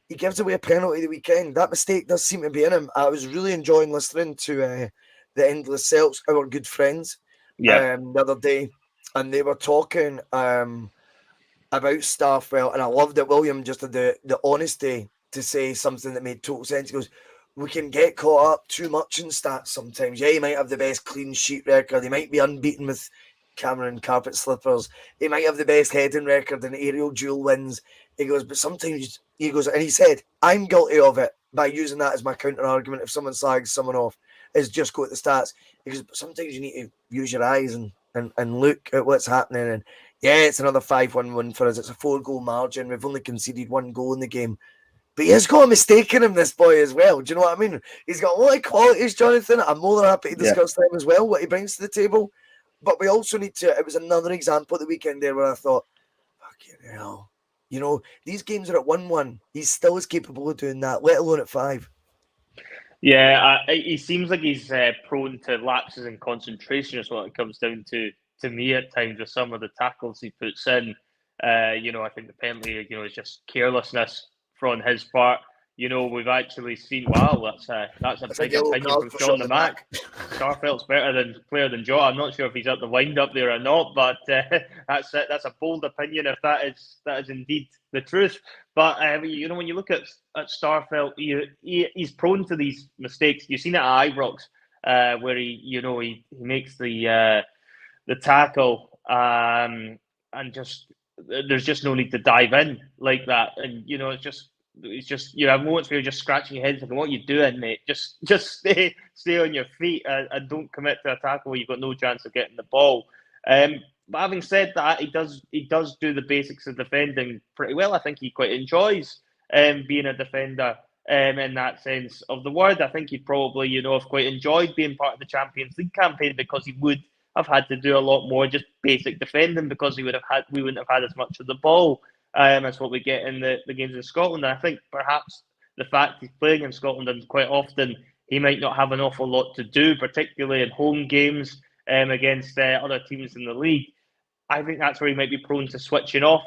G: He gives away a penalty the weekend. That mistake does seem to be in him. I was really enjoying listening to the Endless Celts, our good friends, the other day, and they were talking about Starfelt, and I loved it. William just had the honesty to say something that made total sense. He goes, we can get caught up too much in stats sometimes. Yeah, he might have the best clean sheet record. He might be unbeaten with Cameron Carpet Slippers. He might have the best heading record in aerial duel wins. He goes, but sometimes, he goes, and he said, I'm guilty of it by using that as my counter argument. If someone slags someone off, is just go at the stats. He goes, but sometimes you need to use your eyes and look at what's happening. And yeah, it's another 5-1 win for us. It's a 4-goal margin. We've only conceded 1 goal in the game. But he has got a mistake in him, this boy, as well. Do you know what I mean? He's got a lot of qualities, Jonathan. I'm more than happy to discuss them as well, what he brings to the table. But we also need to, it was another example at the weekend there where I thought, fucking hell. These games are at 1-1. He still is capable of doing that, let alone at 5.
H: Yeah, he seems like he's prone to lapses in concentration is what it comes down to me at times with some of the tackles he puts in. I think the penalty, is just carelessness from his part. We've actually seen, wow, that's a big opinion from Sean the Mac. Starfelt's better player than Joe. I'm not sure if he's at the wind up there or not, but that's it. That's a bold opinion if that is indeed the truth. But when you look at Starfelt, he's prone to these mistakes. You've seen it at Ibrox, where he makes the tackle, and just there's just no need to dive in like that, and it's just it's just you have moments where you're just scratching your head thinking, "What are you doing, mate? Just stay on your feet and don't commit to a tackle where you've got no chance of getting the ball." But having said that, he does do the basics of defending pretty well. I think he quite enjoys being a defender in that sense of the word. I think he probably, have quite enjoyed being part of the Champions League campaign because he would have had to do a lot more just basic defending because we wouldn't have had as much of the ball as what we get in the games in Scotland. And I think perhaps the fact he's playing in Scotland and quite often he might not have an awful lot to do, particularly in home games against other teams in the league. I think that's where he might be prone to switching off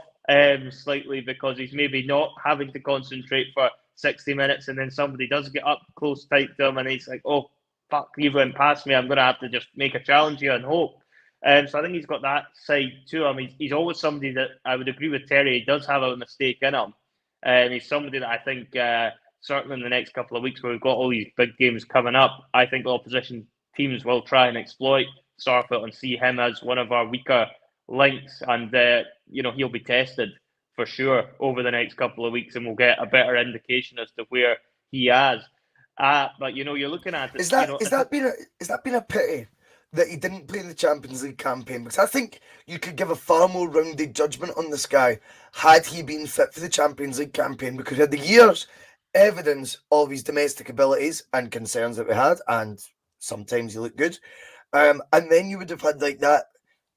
H: slightly because he's maybe not having to concentrate for 60 minutes and then somebody does get up close tight to him and he's like, oh, fuck, you went past me. I'm going to have to just make a challenge here and hope. So I think he's got that side to him. He's always somebody that I would agree with Terry. He does have a mistake in him. He's somebody that I think certainly in the next couple of weeks where we've got all these big games coming up, I think the opposition teams will try and exploit Starfelt and see him as one of our weaker links. And, he'll be tested for sure over the next couple of weeks and we'll get a better indication as to where he is. But, you're looking at it.
G: Is that been a pity that he didn't play the Champions League campaign? Because I think you could give a far more rounded judgment on this guy had he been fit for the Champions League campaign, because he had the years evidence of his domestic abilities and concerns that we had, and sometimes he looked good. And then you would have had like that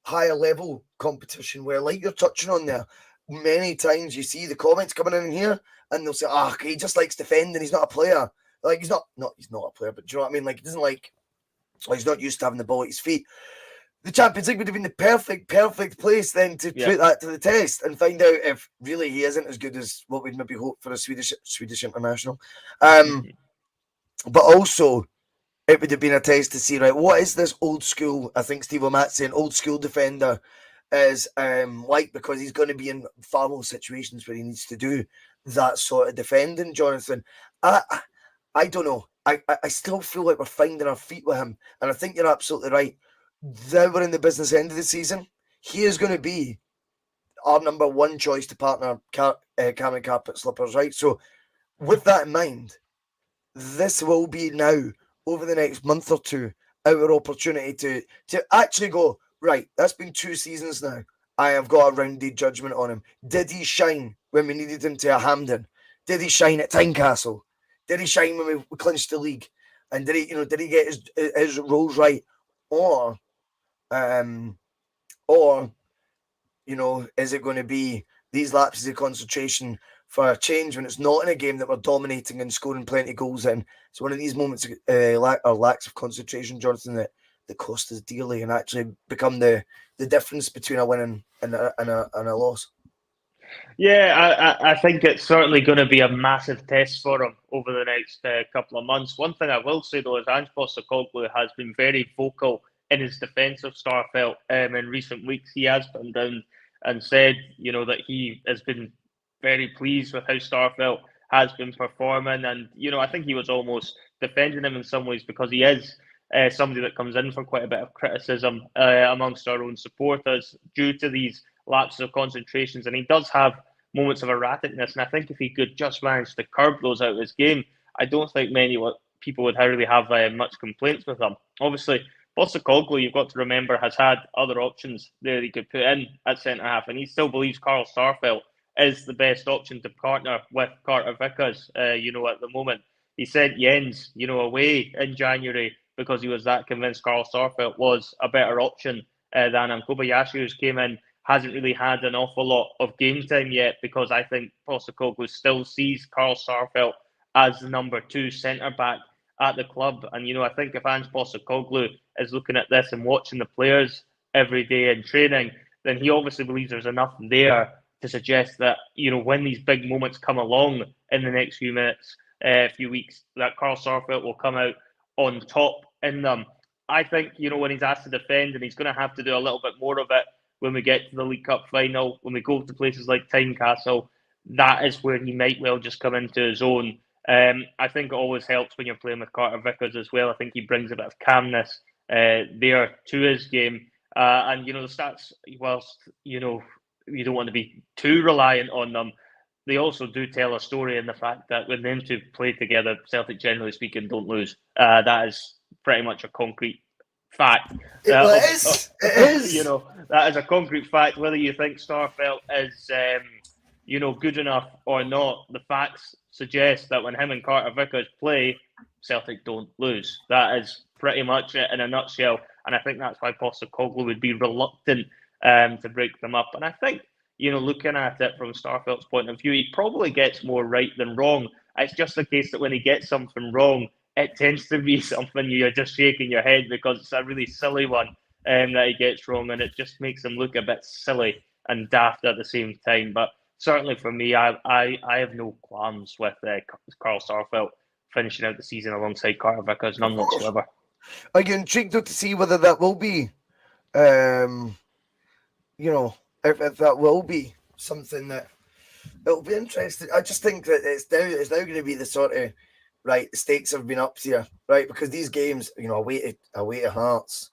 G: higher level competition where, like you're touching on there, many times you see the comments coming in here and they'll say, he just likes defending, he's not a player. Like he's not a player, but do you know what I mean? Like he doesn't he's not used to having the ball at his feet. The Champions League would have been the perfect place then to put that to the test and find out if really he isn't as good as what we'd maybe hope for a Swedish international. But also, it would have been a test to see, right, what is this old school, I think Steve O'Matt's saying, old school defender is like, because he's going to be in far more situations where he needs to do that sort of defending, Jonathan. I don't know. I still feel like we're finding our feet with him. And I think you're absolutely right. Now we're in the business end of the season. He is going to be our number one choice to partner Cameron Carpet Slippers, right? So with that in mind, this will be now, over the next month or two, our opportunity to actually go, right, that's been 2 seasons now. I have got a rounded judgment on him. Did he shine when we needed him to a Hampden? Did he shine at Tynecastle? Did he shine when we clinched the league? And did he get his roles right? Or is it going to be these lapses of concentration for a change when it's not in a game that we're dominating and scoring plenty of goals in? It's one of these moments lacks of concentration, Jonathan, that cost us dearly and actually become the difference between a win and a loss.
H: Yeah, I think it's certainly going to be a massive test for him over the next couple of months. One thing I will say, though, is Ange Postecoglou has been very vocal in his defence of Starfelt in recent weeks. He has come down and said, that he has been very pleased with how Starfelt has been performing. And, I think he was almost defending him in some ways because he is somebody that comes in for quite a bit of criticism amongst our own supporters due to these lapses of concentrations. And he does have moments of erraticness. And I think if he could just manage to curb those out of his game, I don't think many people would really have much complaints with him. Obviously, Postecoglou, you've got to remember, has had other options there he could put in at centre-half, and he still believes Carl Starfelt is the best option to partner with Carter Vickers, at the moment. He sent Jens, away in January because he was that convinced Carl Starfelt was a better option than him. Kobayashi, who's came in, hasn't really had an awful lot of game time yet because I think Postecoglou still sees Carl Starfelt as the number 2 centre-back at the club. And, I think if Ange Postecoglou is looking at this and watching the players every day in training, then he obviously believes there's enough there to suggest that, when these big moments come along in the next few weeks, that Carl Starfelt will come out on top in them. I think, when he's asked to defend, and he's going to have to do a little bit more of it when we get to the League Cup final, when we go to places like Tynecastle, that is where he might well just come into his own. I think it always helps when you're playing with Carter Vickers as well. I think he brings a bit of calmness there to his game. And, the stats, whilst, you don't want to be too reliant on them, they also do tell a story in the fact that when them two play together, Celtic, generally speaking, don't lose. That is pretty much a concrete fact.
G: It is. It is.
H: You know, that is a concrete fact. Whether you think Starfelt is, good enough or not, the facts suggest that when him and Carter Vickers play, Celtic don't lose. That is pretty much it in a nutshell. And I think that's why Postecoglou would be reluctant to break them up. And I think, looking at it from Starfelt's point of view, he probably gets more right than wrong. It's just the case that when he gets something wrong, it tends to be something you're just shaking your head because it's a really silly one that he gets wrong, and it just makes him look a bit silly and daft at the same time. But certainly for me, I have no qualms with Carl Starfelt finishing out the season alongside Carter Vickers, none whatsoever.
G: Are you intrigued to see whether that will be, if that will be something that it'll be interesting? I just think that it's now going to be the sort of right. The stakes have been upped here, right? Because these games, away to Hearts,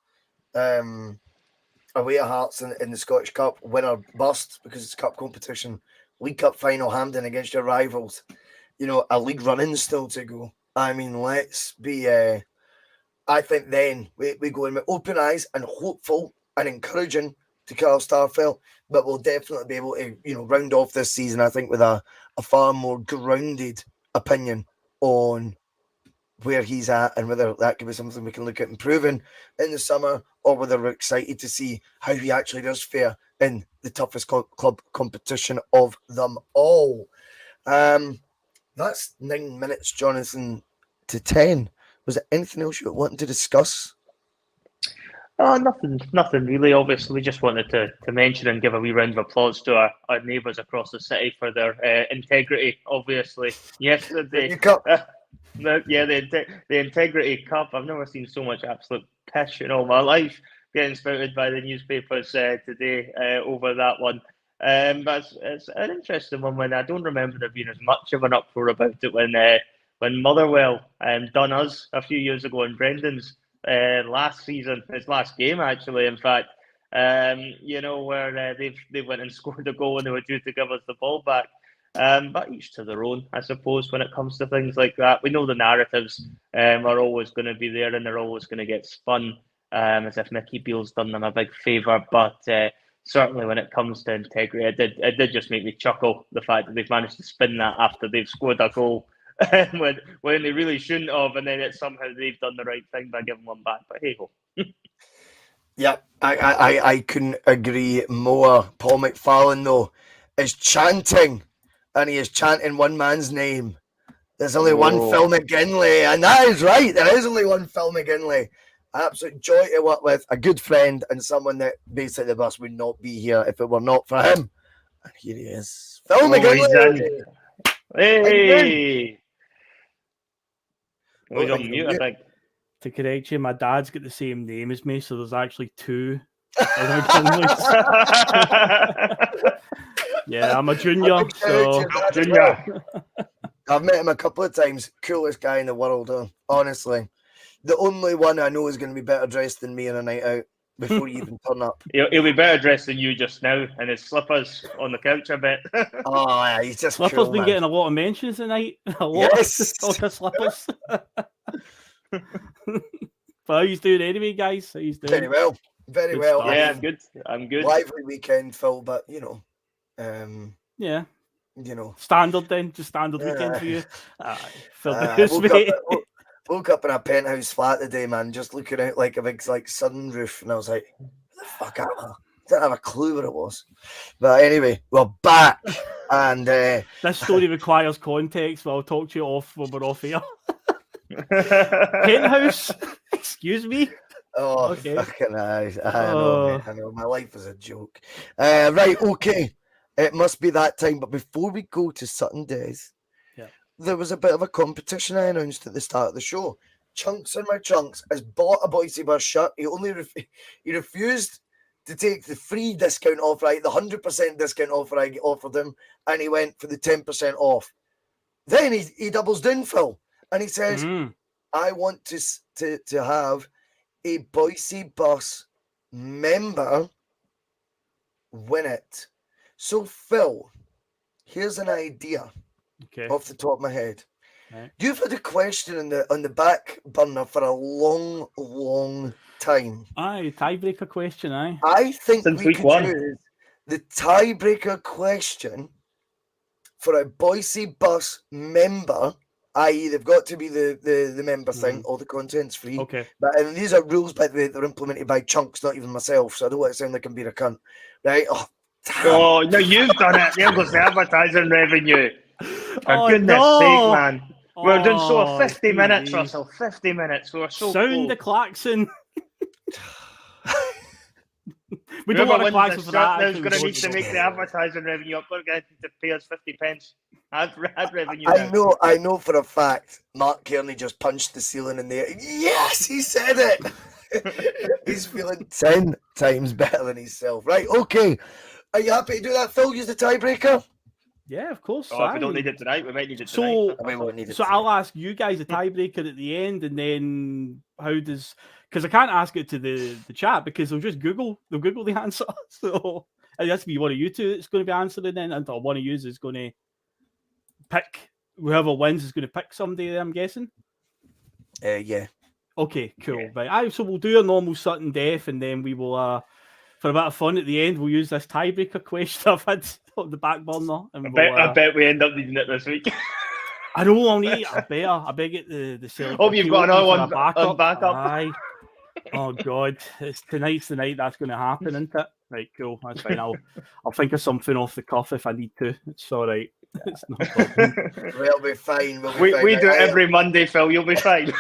G: away to Hearts in the Scottish Cup, win or bust because it's cup competition. League Cup final, Hampden against your rivals. A league run-in still to go. I mean, let's be. I think then we go in with open eyes and hopeful and encouraging to Carl Starfelt, but we'll definitely be able to, round off this season, I think, with a far more grounded opinion on where he's at and whether that could be something we can look at improving in the summer, or whether we're excited to see how he actually does fare in the toughest club competition of them all. That's 9 minutes, Jonathan, to 10. Was there anything else you wanted to discuss?
H: Nothing really. Obviously, we just wanted to mention and give a wee round of applause to our neighbours across the city for their integrity. Obviously, yesterday, the Integrity Cup. I've never seen so much absolute piss in all my life getting spouted by the newspapers today over that one. But it's an interesting one. When I don't remember there being as much of an uproar about it when Motherwell done us a few years ago in Brendan's last season, his last game actually, in fact, where they went and scored a goal and they were due to give us the ball back. But each to their own, I suppose, when it comes to things like that. We know the narratives are always going to be there and they're always going to get spun as if Mickey Beale's done them a big favour. But certainly when it comes to integrity, it did just make me chuckle, the fact that they've managed to spin that after they've scored a goal when they really shouldn't have, and then it's somehow they've done the right thing by giving one back. But hey ho.
G: Yeah, I couldn't agree more. Paul McFarlane, though, is chanting, and he is chanting one man's name. There's only one Phil McGinley, and that is right. There is only one Phil McGinley. Absolute joy to work with, a good friend, and someone that basically the bus would not be here if it were not for him. And here he is, Phil McGinley.
H: Hey. He's on mute, I think.
B: To correct you, my dad's got the same name as me, so there's actually two. Yeah, I'm a junior. So
G: junior. I've met him a couple of times. Coolest guy in the world, honestly. The only one I know is going to be better dressed than me on a night out before you even turn up.
H: He'll be better dressed than you just now, in his slippers on the couch, I bet.
G: Oh, yeah, he's just
B: slippers
G: cool,
B: been
G: man.
B: getting a lot of mentions tonight. A lot of slippers. But how you doing anyway, guys? How you doing?
G: Very well. Very
B: good
G: well.
B: Stuff.
H: Yeah, I'm good.
G: Lively weekend, Phil, but
B: yeah.
G: Standard
B: then, just standard weekend for you.
G: Woke up in a penthouse flat today, man, just looking out like a big sun roof, and I was like, "What the fuck am I?" Didn't have a clue what it was. But anyway, we're back, and
B: this story requires context. But I'll talk to you off when we're off here. Penthouse, excuse me.
G: Oh,
B: okay.
G: Fucking I know. My life is a joke. Right, okay. It must be that time. But before we go to Sutton Death, there was a bit of a competition I announced at the start of the show. Chunks in my trunks has bought a Bhoycie Bus shirt. He refused to take the free discount offer, the 100% discount offer I offered him, and he went for the 10% off. Then he doubles down, Phil, and he says, I want to have a Bhoycie Bus member win it. So, Phil, here's an idea
B: Okay.
G: off the top of my head.
B: Right.
G: You've had a question on the back burner for a long time.
B: Aye, tiebreaker question, aye.
G: I think
H: Since
G: we
H: week
G: could
H: one.
G: use the tiebreaker question for a Bhoycie Bus member, i.e. they've got to be the member thing, all the content's free.
B: Okay.
G: And these are rules, by the way, they're implemented by chunks, not even myself, so I don't want to sound like I'm being a cunt. Right? Oh, damn.
H: Oh, no, you've done it. There goes the advertising revenue. For
B: Oh,
H: goodness
B: no.
H: sake, man. We're doing so
B: Oh,
H: 50 minutes,
B: geez.
H: Russell. 50 minutes. We were so
B: Sound the
H: close.
B: klaxon. We don't
H: Whoever
B: want a
H: wins
B: klaxon
H: this
B: for
H: shot
B: that.
H: now is going to need to make the advertising revenue up. We're going to need to pay us 50 pence ad revenue. now.
G: I know for a fact Mark Kearney just punched the ceiling in there. Yes, he said it. He's feeling 10 times better than himself. Right, okay. Are you happy to do that, Phil? Use the tiebreaker?
B: Yeah, of course.
H: Oh, if we
B: aye.
H: don't need it tonight, we might need it
B: So-
H: tonight.
G: We won't need it.
B: So I'll ask you guys a tiebreaker at the end, and then how does? Because I can't ask it to the chat because they'll Google the answer. So it has to be one of you two that's going to be answering then, until one of you is going to pick whoever wins is going to pick somebody. I'm guessing.
G: Yeah.
B: Okay, cool.
H: Yeah.
B: Right. Aye, so we'll do a normal Sutton Death, and then we will, for a bit of fun at the end, we'll use this tiebreaker question I've had on the back burner. And
H: I bet we end up needing it this week.
B: I know I'll need it. I better get the Celtic.
H: Hope you've got another one on backup.
B: Aye. Oh God, tonight's the night that's going to happen, isn't it? Right, cool. That's fine. I'll think of something off the cuff if I need to. It's all right. It's no problem.
G: We'll be fine.
H: We do it every Monday, Phil. You'll be fine.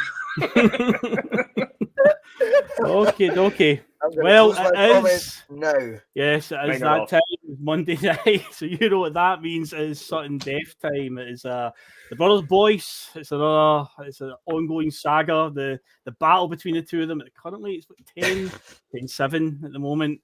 B: Okay. Well, it is.
G: No.
B: Yes, it is
H: Mine are
B: that
H: off.
B: time. It's Monday night, so you know what that means. Is Sutton Death time. It is the Brothers Boyce. It's an ongoing saga. The battle between the two of them. Currently, it's 10-7 at the moment.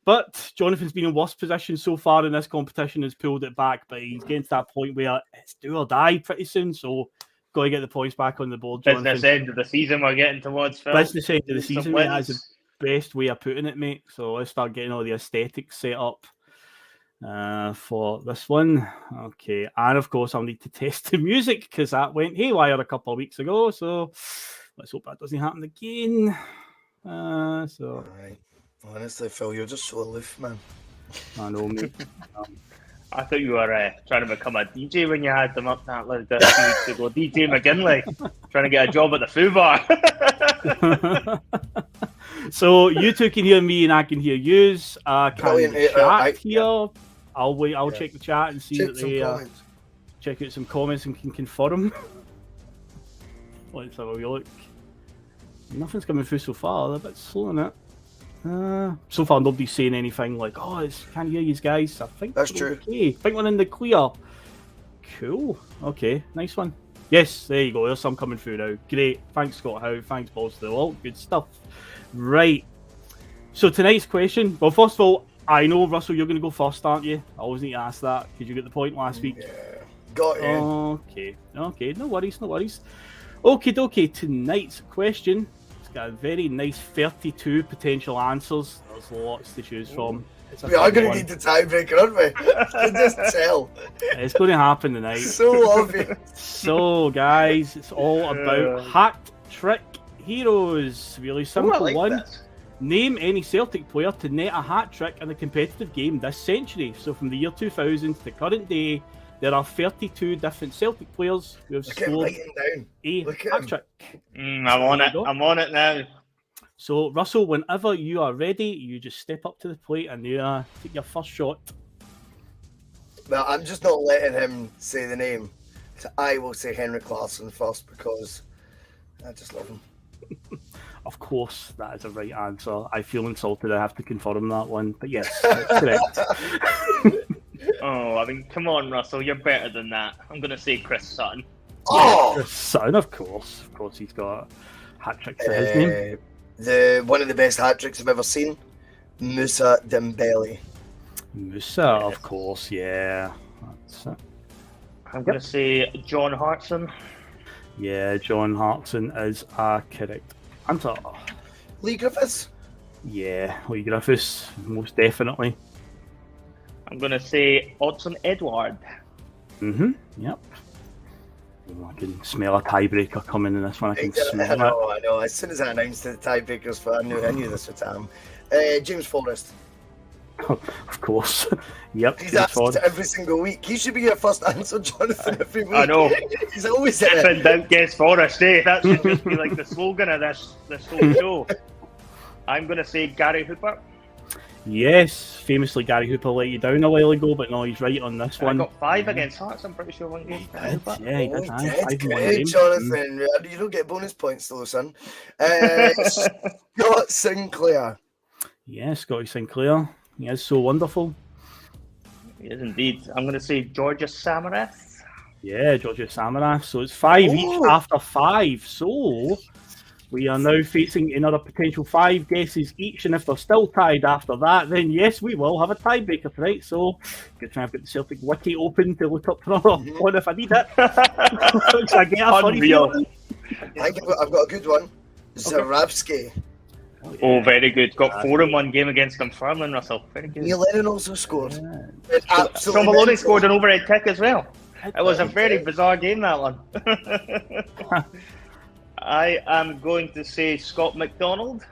B: But Jonathan's been in worse position so far in this competition. Has pulled it back, but he's getting to that point where it's do or die pretty soon. So got to get the points back on the board. Jonathan.
H: Business end of the season we're getting towards, Phil.
B: Business end of the
H: Some
B: season, mate.
H: wins.
B: That's the best way of putting it, mate. So let's start getting all the aesthetics set up for this one. Okay, and of course I'll need to test the music because that went haywire a couple of weeks ago. So let's hope that doesn't happen again. So
G: Right. Honestly, Phil, you're just so aloof, man.
B: I know, mate.
H: I thought you were trying to become a DJ when you had them up that loud a few weeks ago. DJ McGinley, trying to get a job at the Foo Bar.
B: So you two can hear me and I can hear yous. Can
G: Brilliant,
B: the chat
G: yeah.
B: here? I'll wait. I'll check the chat and see
G: Check
B: that
G: some
B: they
G: comments.
B: check out some comments and can confirm. Let's have a wee look. Nothing's coming through so far. They're a bit slow on it. So far, nobody's saying anything like, "Oh, can't hear you guys." I think
G: That's
B: we're
G: true.
B: Okay, I think we're in the clear. Cool. Okay, nice one. Yes, there you go. There's some coming through now. Great. Thanks, Scott Howe. Thanks, Balls to the Wall. Good stuff. Right. So tonight's question. Well, first of all, I know Russell, you're going to go first, aren't you? I always need to ask that because you got the point last week.
G: Got you.
B: Okay. No worries. Okie dokie. Tonight's question. It's got a very nice 32 potential answers. There's lots to choose from. It's a
G: We are
B: fun
G: going to
B: one.
G: need the tiebreaker, aren't we? I can just tell.
B: It's going to happen tonight.
G: So obvious.
B: So, guys, it's all about hat trick heroes. Really simple
H: I like
B: one.
H: this.
B: Name any Celtic player to net a hat trick in a competitive game this century. So, from the year 2000 to current day, there are 32 different Celtic players who have
G: Look at him
B: scored
G: writing down.
B: a
G: Look at
B: hat
G: him.
B: trick.
H: I'm on it.
B: There you go.
H: I'm on it now.
B: So, Russell, whenever you are ready, you just step up to the plate and you take your first shot.
G: Well, I'm just not letting him say the name. So I will say Henrik Larsson first because I just love him.
B: Of course, that is a right answer. I feel insulted. I have to confirm that one. But yes, that's correct.
H: Oh, I mean, come on, Russell. You're better than that. I'm going to say Chris Sutton.
G: Oh!
B: Son, of course. Of course, he's got hat tricks to his name.
G: One of the best hat tricks I've ever seen, Musa Dembele.
B: Musa, of course, yeah. That's it.
H: I'm going to say John Hartson.
B: Yeah, John Hartson is correct answer.
G: Lee Griffiths.
B: Yeah, Lee Griffiths, most definitely.
H: I'm going to say Odson Edward.
B: Yep. Oh, I can smell a tiebreaker coming in this one. I can smell it.
G: I know. As soon as I announced the tiebreakers, I knew this would happen. James Forrest.
B: Of course. Yep.
G: He's
B: James
G: asked
B: Forrest.
G: every single week. He should be your first answer, Jonathan, every week.
H: I know.
G: He's always in
H: If
G: it.
H: in doubt, guess Forrest, eh? That should just be like the slogan of this whole show. I'm going to say Gary Hooper.
B: Yes, famously Gary Hooper let you down a while ago, but no, he's right on this
H: I
B: one.
H: got 5 against Hearts, I'm pretty sure one game. Gary Hooper.
B: Yeah, he did.
G: He
B: aye,
G: did.
B: 5 in one
G: Good,
B: game.
G: Jonathan. You don't get bonus points though, son. Scott Sinclair.
B: Yeah, Scotty Sinclair. He is so wonderful.
H: He is indeed. I'm going to say Georgia Samaras.
B: Yeah, Georgia Samaras. So it's 5 each after 5. So we are now facing another potential 5 guesses each, and if they're still tied after that, then yes, we will have a tiebreaker tonight. So good try. I've got the Celtic wiki open to look up for another one if I need it. I get a funny
H: Unreal.
B: feeling.
G: I think I've got a good one. Zarabski.
H: Oh, very good. Got 4 in one game against Dunfermline, Russell. Very good.
G: Neil Lennon also scored.
B: Yeah.
H: Sean Maloney scored an overhead kick as well. It was a very bizarre game, that one. I am going to say Scott McDonald.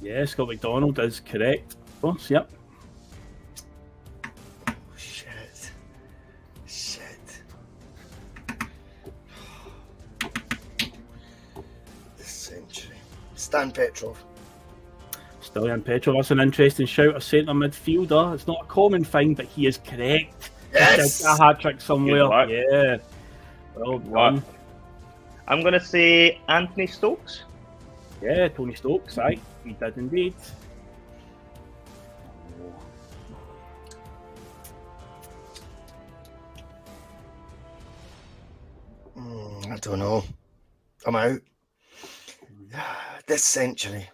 B: Yeah, Scott McDonald is correct. Of course, yep.
G: Shit. This century. Stan Petrov.
B: Stilian Petrov, that's an interesting shout. A centre midfielder. It's not a common find, but he is correct.
G: Yes!
B: A hat trick somewhere.
H: Good work.
B: Yeah. Well done.
H: I'm going to say Anthony Stokes.
B: Yeah, Tony Stokes, aye. He did indeed.
G: I don't know. I'm out. This century.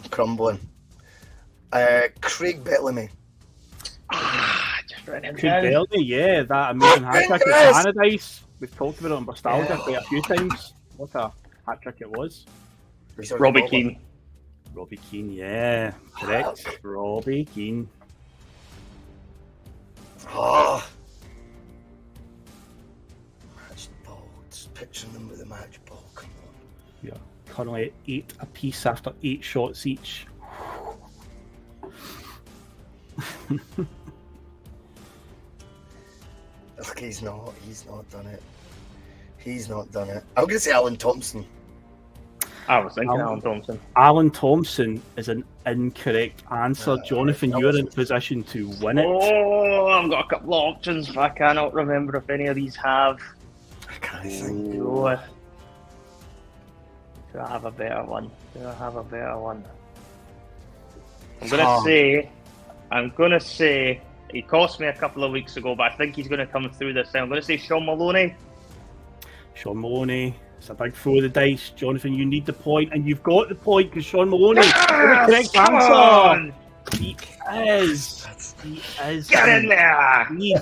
G: Crumbling. Craig Bellamy.
H: Just ran him
B: Craig
H: down.
B: Bellamy, yeah, that amazing hat trick at
G: Yes!
B: Paradise. We've talked about it on Bustalgia
G: Yeah.
B: quite a few times. What a hat trick it was.
H: Robbie Keane.
B: Robbie Keane, yeah, correct. Robbie Keane.
G: Oh. Match ball. Just picturing them with a match ball. Come on.
B: Yeah, currently at 8 apiece after 8 shots each.
G: Look, he's not done it. I'm going to say Alan Thompson.
H: I was thinking Alan Thompson.
B: Alan Thompson is an incorrect answer. Jonathan,
G: that
B: you're
G: was-
B: in position to win it.
H: Oh, I've got a couple of options, but I cannot remember if any of these have.
G: I can't think.
H: Oh. Do I have a better one? I'm gonna say he cost me a couple of weeks ago, but I think he's gonna come through this time. I'm gonna say Sean Maloney.
B: Sean Maloney. It's a big throw of the dice. Jonathan, you need the point, and you've got the point because Sean Maloney is the correct
H: Come
B: answer.
H: on!
B: He is. He is.
H: Get in there!
B: indeed.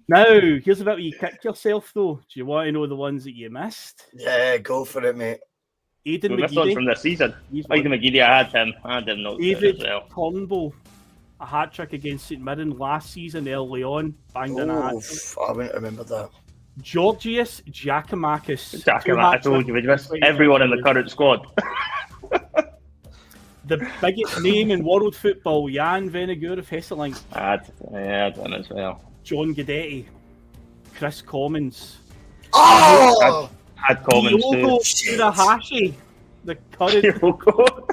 B: Now, here's a bit where you kick yourself, though. Do you want to know the ones that you missed?
G: Yeah, go for it, mate.
B: Aidan
H: We missed one
B: McGeady.
H: from this season.
B: He's
H: Aidan McGeady, I had him. I did not do it
B: David
H: as well.
B: Turnbull, a hat trick against St Mirren last season early on, banged in a hat trick.
G: I wouldn't remember that.
B: Georgios Giacomakis.
H: I told you, we missed everyone in the current squad.
B: The biggest name in world football, Jan Venegoor of Hesselink.
H: I had him as well.
B: John Guidetti. Chris Commons.
G: Oh!
H: Had comments
B: Diogo
H: too.
B: Furuhashi. The current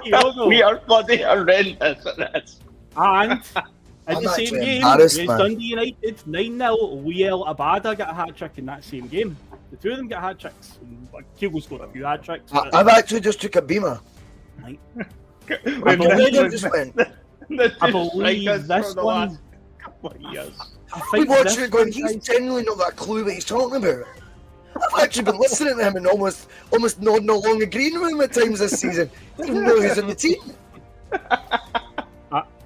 B: Diogo.
H: We are bloody horrendous at this.
B: And in
G: I'm
B: the same
G: actually
B: game,
G: embarrassed,
B: against
G: man.
B: Dundee United, 9-0, Wiel Abada got a hat trick in that same game. The two of them got hat tricks. Kyogo scored a few hat tricks. but-
G: I've actually just took a beamer.
B: Right.
G: I
B: believe-
G: just went.
B: I believe this one.
H: Couple of years.
B: I
G: We
B: think
G: watching
B: this
G: it going,
B: one
G: he's
B: is-
G: genuinely not got a clue what he's talking about. I've actually been listening to him and almost nodding along agreeing with him at times this season. Even though he's in the team.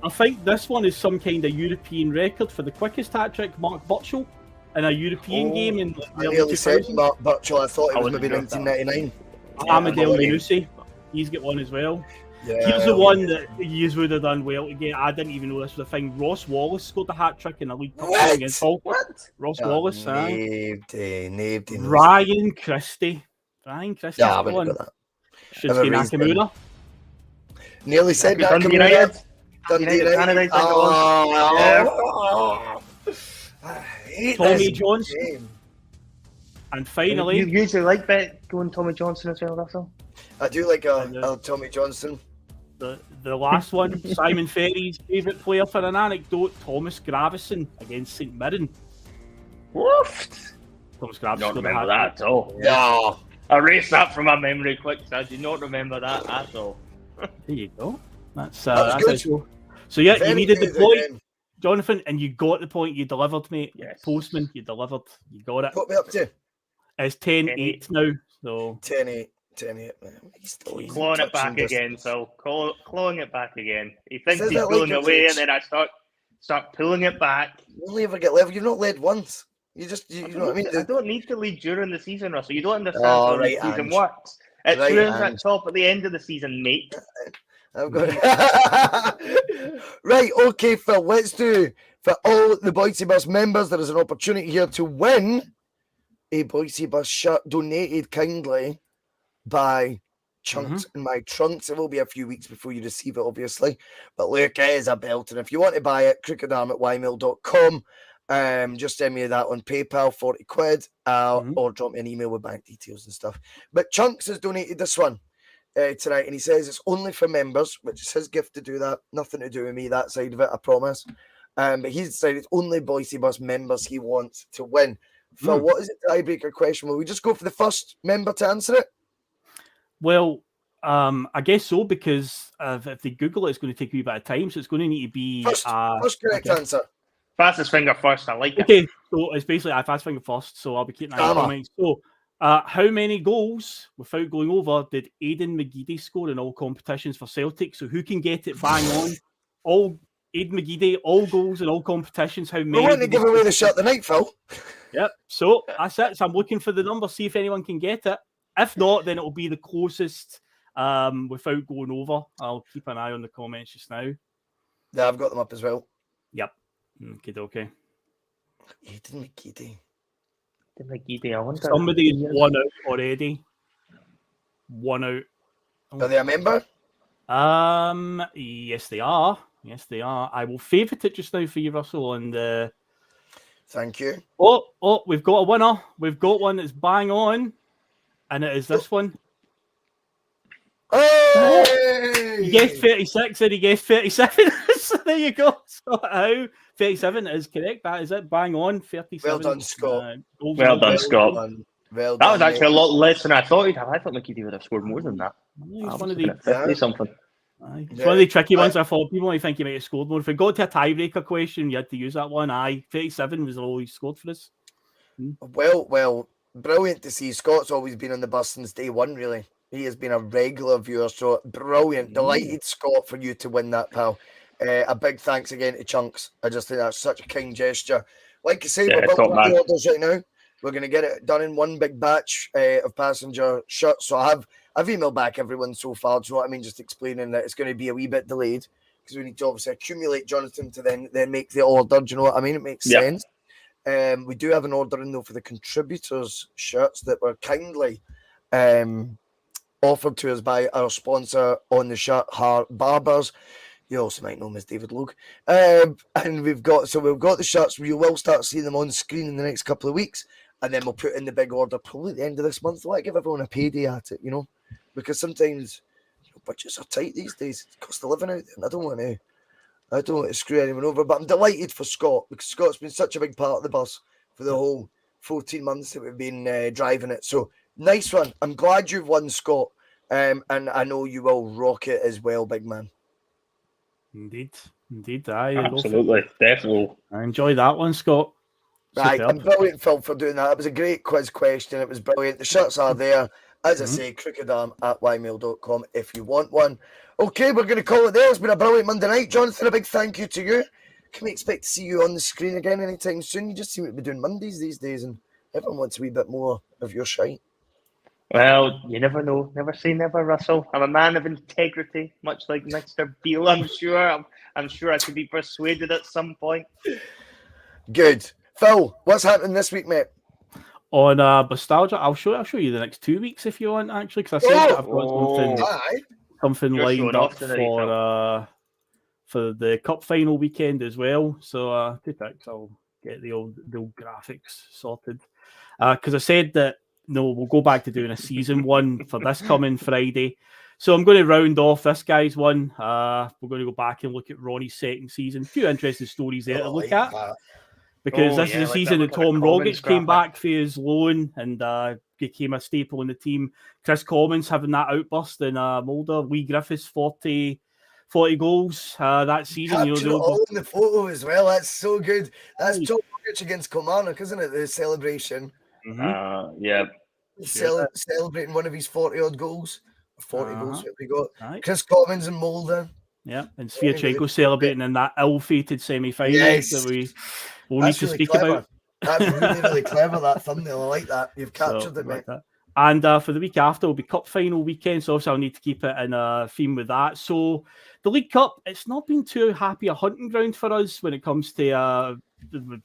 B: I think this one is some kind of European record for the quickest hat trick, Mark Butchell, in a European game in the
G: I
B: early
G: nearly said
B: 2000s.
G: Mark Butchell, I thought it
H: I
G: was
H: wouldn't
G: maybe
H: have got that.
G: 1999.
B: Amadeo
G: Yeah,
B: Yunusi, he's got one as well. Here's the one that you would have done well to get. I didn't even know this was a thing. Ross Wallace scored a hat trick in a League Cup game against Hull.
H: What?
B: Ross Wallace,
G: Navy.
B: Ryan Christie. Ryan Christie's
G: Yeah, I wouldn't
B: one.
G: have got that.
B: Shinsuke
G: raised
B: Nakamura.
G: Nearly said
H: Dundee
G: Nakamura.
H: United.
G: Dundee
H: United, Canada, I think it was.
G: I hate
B: Tommy
G: this
B: Johnson.
G: game.
B: And finally,
H: You usually like going Tommy Johnson as well, Russell.
G: I do like a Tommy Johnson.
B: the last one, Simon Ferry's favourite player for an anecdote, Thomas Gravison against St Mirren.
H: Woofed.
B: Thomas Gravison.
H: Don't
B: scored a
H: remember
B: hat-trick.
H: that at all.
G: Yeah.
H: Erase that from my memory quick, so I do not remember that at all.
B: There you go. That's
G: was good.
B: it. So yeah,
G: Very
B: you needed the
G: good
B: point,
G: again.
B: Jonathan, and you got the point. You delivered, mate.
H: Yes.
B: Postman, you delivered. You got it.
G: What we up to?
B: It's 10-8 now. So
G: 10-8. 10-8. Man. He's
H: Clawing it back
G: touching
H: again, so clawing it back again. He thinks
G: Says
H: he's
G: that
H: pulling
G: like
H: away,
G: it's-
H: and then I start pulling it back.
G: You only ever get level. You've not led once. You know what I mean?
H: I don't need to lead during the season, Russell. You don't understand
G: Oh,
H: how
G: right,
H: the season
G: Ange.
H: works. It
G: Right,
H: turns
G: Ange.
H: at top at the end of the season, mate.
G: I've got Right, okay, Phil, let's do for all the Bhoycie Bus members, there is an opportunity here to win a Bhoycie Bus shirt donated kindly by Chunks in my trunks. It will be a few weeks before you receive it, obviously. But look, it is a belt. And if you want to buy it, crookedarm@ymail.com. Just send me that on PayPal, 40 quid, or drop me an email with bank details and stuff. But Chunks has donated this one tonight, and he says it's only for members, which is his gift to do that. Nothing to do with me, that side of it, I promise. But he's decided it's only Bhoycie Bus members he wants to win. Phil, what is the tiebreaker question? Will we just go for the first member to answer it?
B: well, I guess so, because if they Google it, it's going to take a wee bit of time, so it's going to need to be
G: First correct
B: okay.
G: answer.
H: Fastest finger first. I like it.
B: Okay, so it's basically I fast finger first, so I'll be keeping an eye on
G: Gamma.
B: comments. So, how many goals, without going over, did Aidan McGeady score in all competitions for Celtic? So who can get it bang on? All Aidan McGeady, all goals in all competitions. How
G: We
B: many?
G: want to
B: did
G: give
B: he
G: away
B: score?
G: the shirt tonight, Phil.
B: Yep. So that's it. So I'm looking for the number, see if anyone can get it. If not, then it'll be the closest. Without going over, I'll keep an eye on the comments just now.
G: Yeah, I've got them up as well.
B: Yep. Okay.
G: Aidan McGeady.
H: The McGeady, I wonder.
B: Somebody's won out already. One out.
G: Are they a member?
B: Yes, they are. Yes, they are. I will favourite it just now for you, Russell. And
G: Thank you.
B: oh, we've got a winner. We've got one that's bang on, and it is this one.
G: Hey!
B: He guessed 36 and he guessed 37. So there you go. So how 37 is correct. That is it. Bang on. 37.
G: Well done, Scott.
B: Goals
H: Well
B: in
H: done,
B: goal.
H: Scott.
G: Well
H: That was
G: done,
H: actually a
G: mate.
H: lot less than I thought he'd have. I thought McGeady would have scored more than that.
B: He's
H: I
B: one
H: was
B: of
H: looking
B: the
H: at 50 something.
B: It's one of the tricky ones. I thought people might think he might have scored more. If it got to a tiebreaker question, you had to use that one. 37 was all he scored for us.
G: Well, brilliant to see. Scott's always been on the bus since day one, really. He has been a regular viewer, so brilliant. Delighted, Scott, for you to win that, pal. A big thanks again to Chunks. I just think that's such a kind gesture. Like I say,
H: Yeah,
G: we're
H: top
G: building up
H: man.
G: the orders right now. We're going to get it done in one big batch of passenger shirts. So I've emailed back everyone so far. Do you know what I mean? Just explaining that it's going to be a wee bit delayed because we need to obviously accumulate Jonathan to then make the order. Do you know what I mean? It makes sense. We do have an order in though for the contributors shirts that were kindly offered to us by our sponsor on the shirt, Hart Barbers. You also might know him as David Logue. And we've got the shirts. You will start seeing them on screen in the next couple of weeks, and then we'll put in the big order probably at the end of this month. Like give everyone a payday at it, because sometimes budgets are tight these days. It's cost of living out there, and I don't want to screw anyone over. But I'm delighted for Scott because Scott's been such a big part of the bus for the whole 14 months that we've been driving it. So nice one. I'm glad you've won, Scott. And I know you will rock it as well, big man.
B: Indeed.
H: Absolutely, definitely.
B: I enjoy that one, Scott.
G: Right,
B: Superb.
G: and brilliant, Phil, for doing that. It was a great quiz question. It was brilliant. The shirts are there. As I say, crookedarm@ymail.com if you want one. Okay, we're going to call it there. It's been a brilliant Monday night. Jonathan, a big thank you to you. Can we expect to see you on the screen again anytime soon? You just seem to be doing Mondays these days, and everyone wants a wee bit more of your shite.
H: Well, you never know. Never say never, Russell. I'm a man of integrity, much like Mr. Beale, I'm sure. I'm sure I could be persuaded at some point.
G: Good. Phil, what's happening this week, mate?
B: On Bustalgia, I'll show you the next 2 weeks if you want, actually, because I said that I've got something
H: You're
B: lined
H: showing
B: up
H: off tonight,
B: for the cup final weekend as well. So 2 ticks, I'll get the old graphics sorted. Because I said that we'll go back to doing a season one for this coming Friday. So I'm going to round off this guy's one. We're going to go back and look at Ronnie's second season. A few interesting stories there to look at. Because this is the season that Tom Rogic came back for his loan and became a staple in the team. Chris Commons having that outburst in Mulder. Lee Griffiths 40 goals that season.
G: Capture it all in the photo as well. That's so good. That's Tom Rogic against Kilmarnock, isn't it? The celebration.
H: Yeah.
G: Celebrating one of his 40-odd goals. 40 goals that we got.
B: Right.
G: Chris Commons and Mulder.
B: Yeah, and Sviatchenko celebrating in that ill-fated semi-final that we'll need to
G: really
B: speak
G: clever.
B: about.
G: That's really, really clever, that thumbnail. I like that. You've captured it, mate.
B: And for the week after will be cup final weekend, so obviously I'll need to keep it in a theme with that. So the League Cup, it's not been too happy a hunting ground for us when it comes to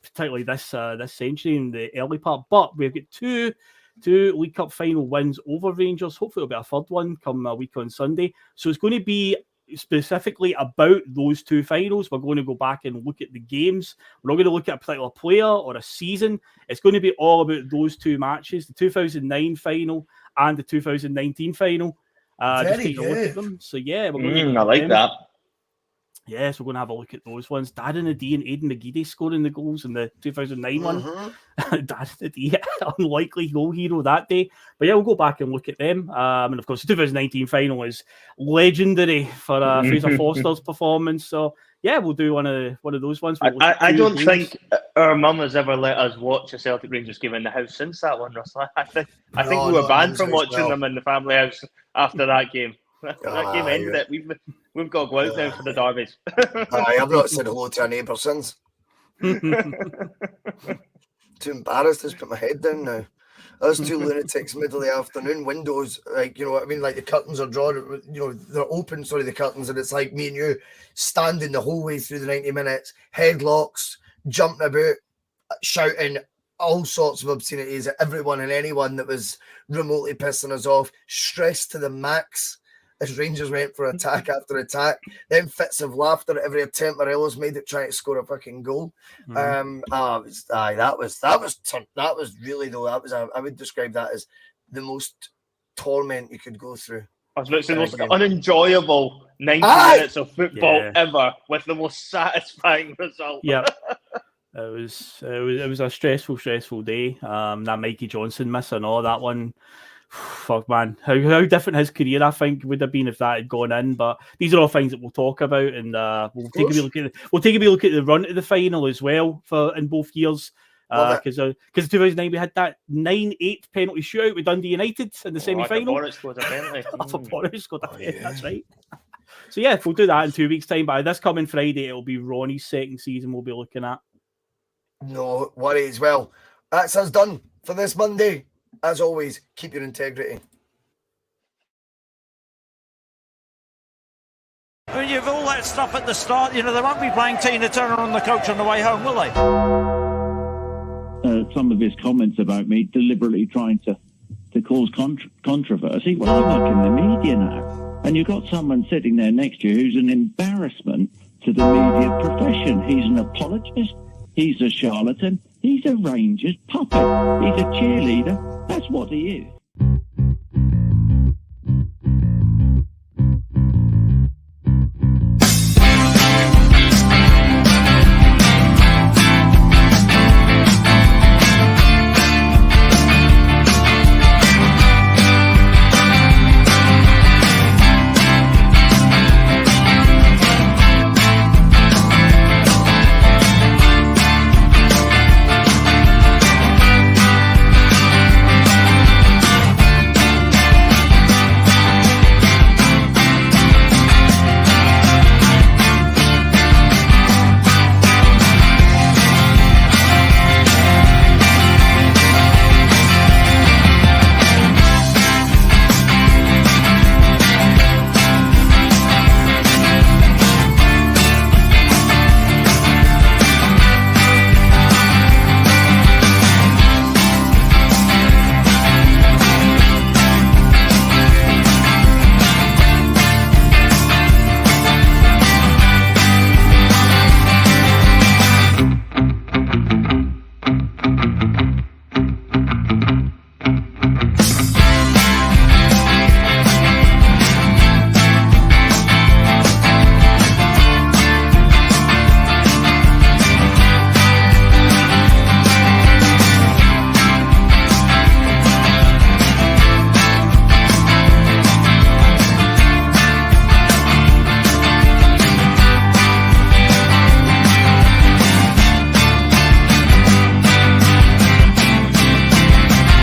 B: particularly this century in the early part, but we've got two League Cup final wins over Rangers. Hopefully it'll be a third one come a week on Sunday. So it's going to be specifically about those two finals. We're going to go back and look at the games. We're not going to look at a particular player or a season. It's going to be all about those two matches, the 2009 final and the 2019 final. Just take a look at them. So yeah, we're going to
H: I like that.
B: Yes, we're going to have a look at those ones. Darren Adie and Aidan McGeady scoring the goals in the 2009 one. Darren Adie, unlikely goal hero that day. But yeah, we'll go back and look at them. And of course, the 2019 final is legendary for Fraser Foster's performance. So yeah, we'll do one of those ones.
H: I don't think our mum has ever let us watch a Celtic Rangers game in the house since that one, Russell. I think we were banned from watching them in the family house after that game. That game ended it. We've got to go out now for the derbies.
G: I've not said hello to a neighbour since. Too embarrassed to put my head down now. Those two lunatics, middle of the afternoon, windows, like, you know what I mean? Like the curtains are drawn, you know, they're open, the curtains, and it's like me and you standing the whole way through the 90 minutes, headlocks, jumping about, shouting all sorts of obscenities at everyone and anyone that was remotely pissing us off, stressed to the max as Rangers went for attack after attack, then fits of laughter at every attempt Morelos made at trying to score a fucking goal. That was really, though, I would describe that as the most torment you could go through.
H: I was about to say the most unenjoyable 90 minutes of football ever, with the most satisfying result.
B: Yeah. It was a stressful day. That Mikey Johnson miss and all that one. Fuck, man, how different his career I think would have been if that had gone in. But these are all things that we'll talk about, and we'll take a wee look at the run to the final as well for in both years. Because 2009 we had that 9-8 penalty shootout with Dundee United in the semi-final.
H: Boris scored a penalty.
B: Boris scored a penalty. That's right. So yeah, we'll do that in 2 weeks' time. But this coming Friday, it'll be Ronnie's second season we'll be looking at.
G: No worries. Well, that's us done for this Monday. As always, keep your integrity.
I: When you've all that stuff at the start, you know, they won't be playing Tina Turner on the coach on the way home, will they?
J: Some of his comments about me deliberately trying to cause controversy. Well, I work in the media now, and you've got someone sitting there next to you who's an embarrassment to the media profession. He's an apologist. He's a charlatan. He's a Rangers puppet. He's a cheerleader. That's what he is.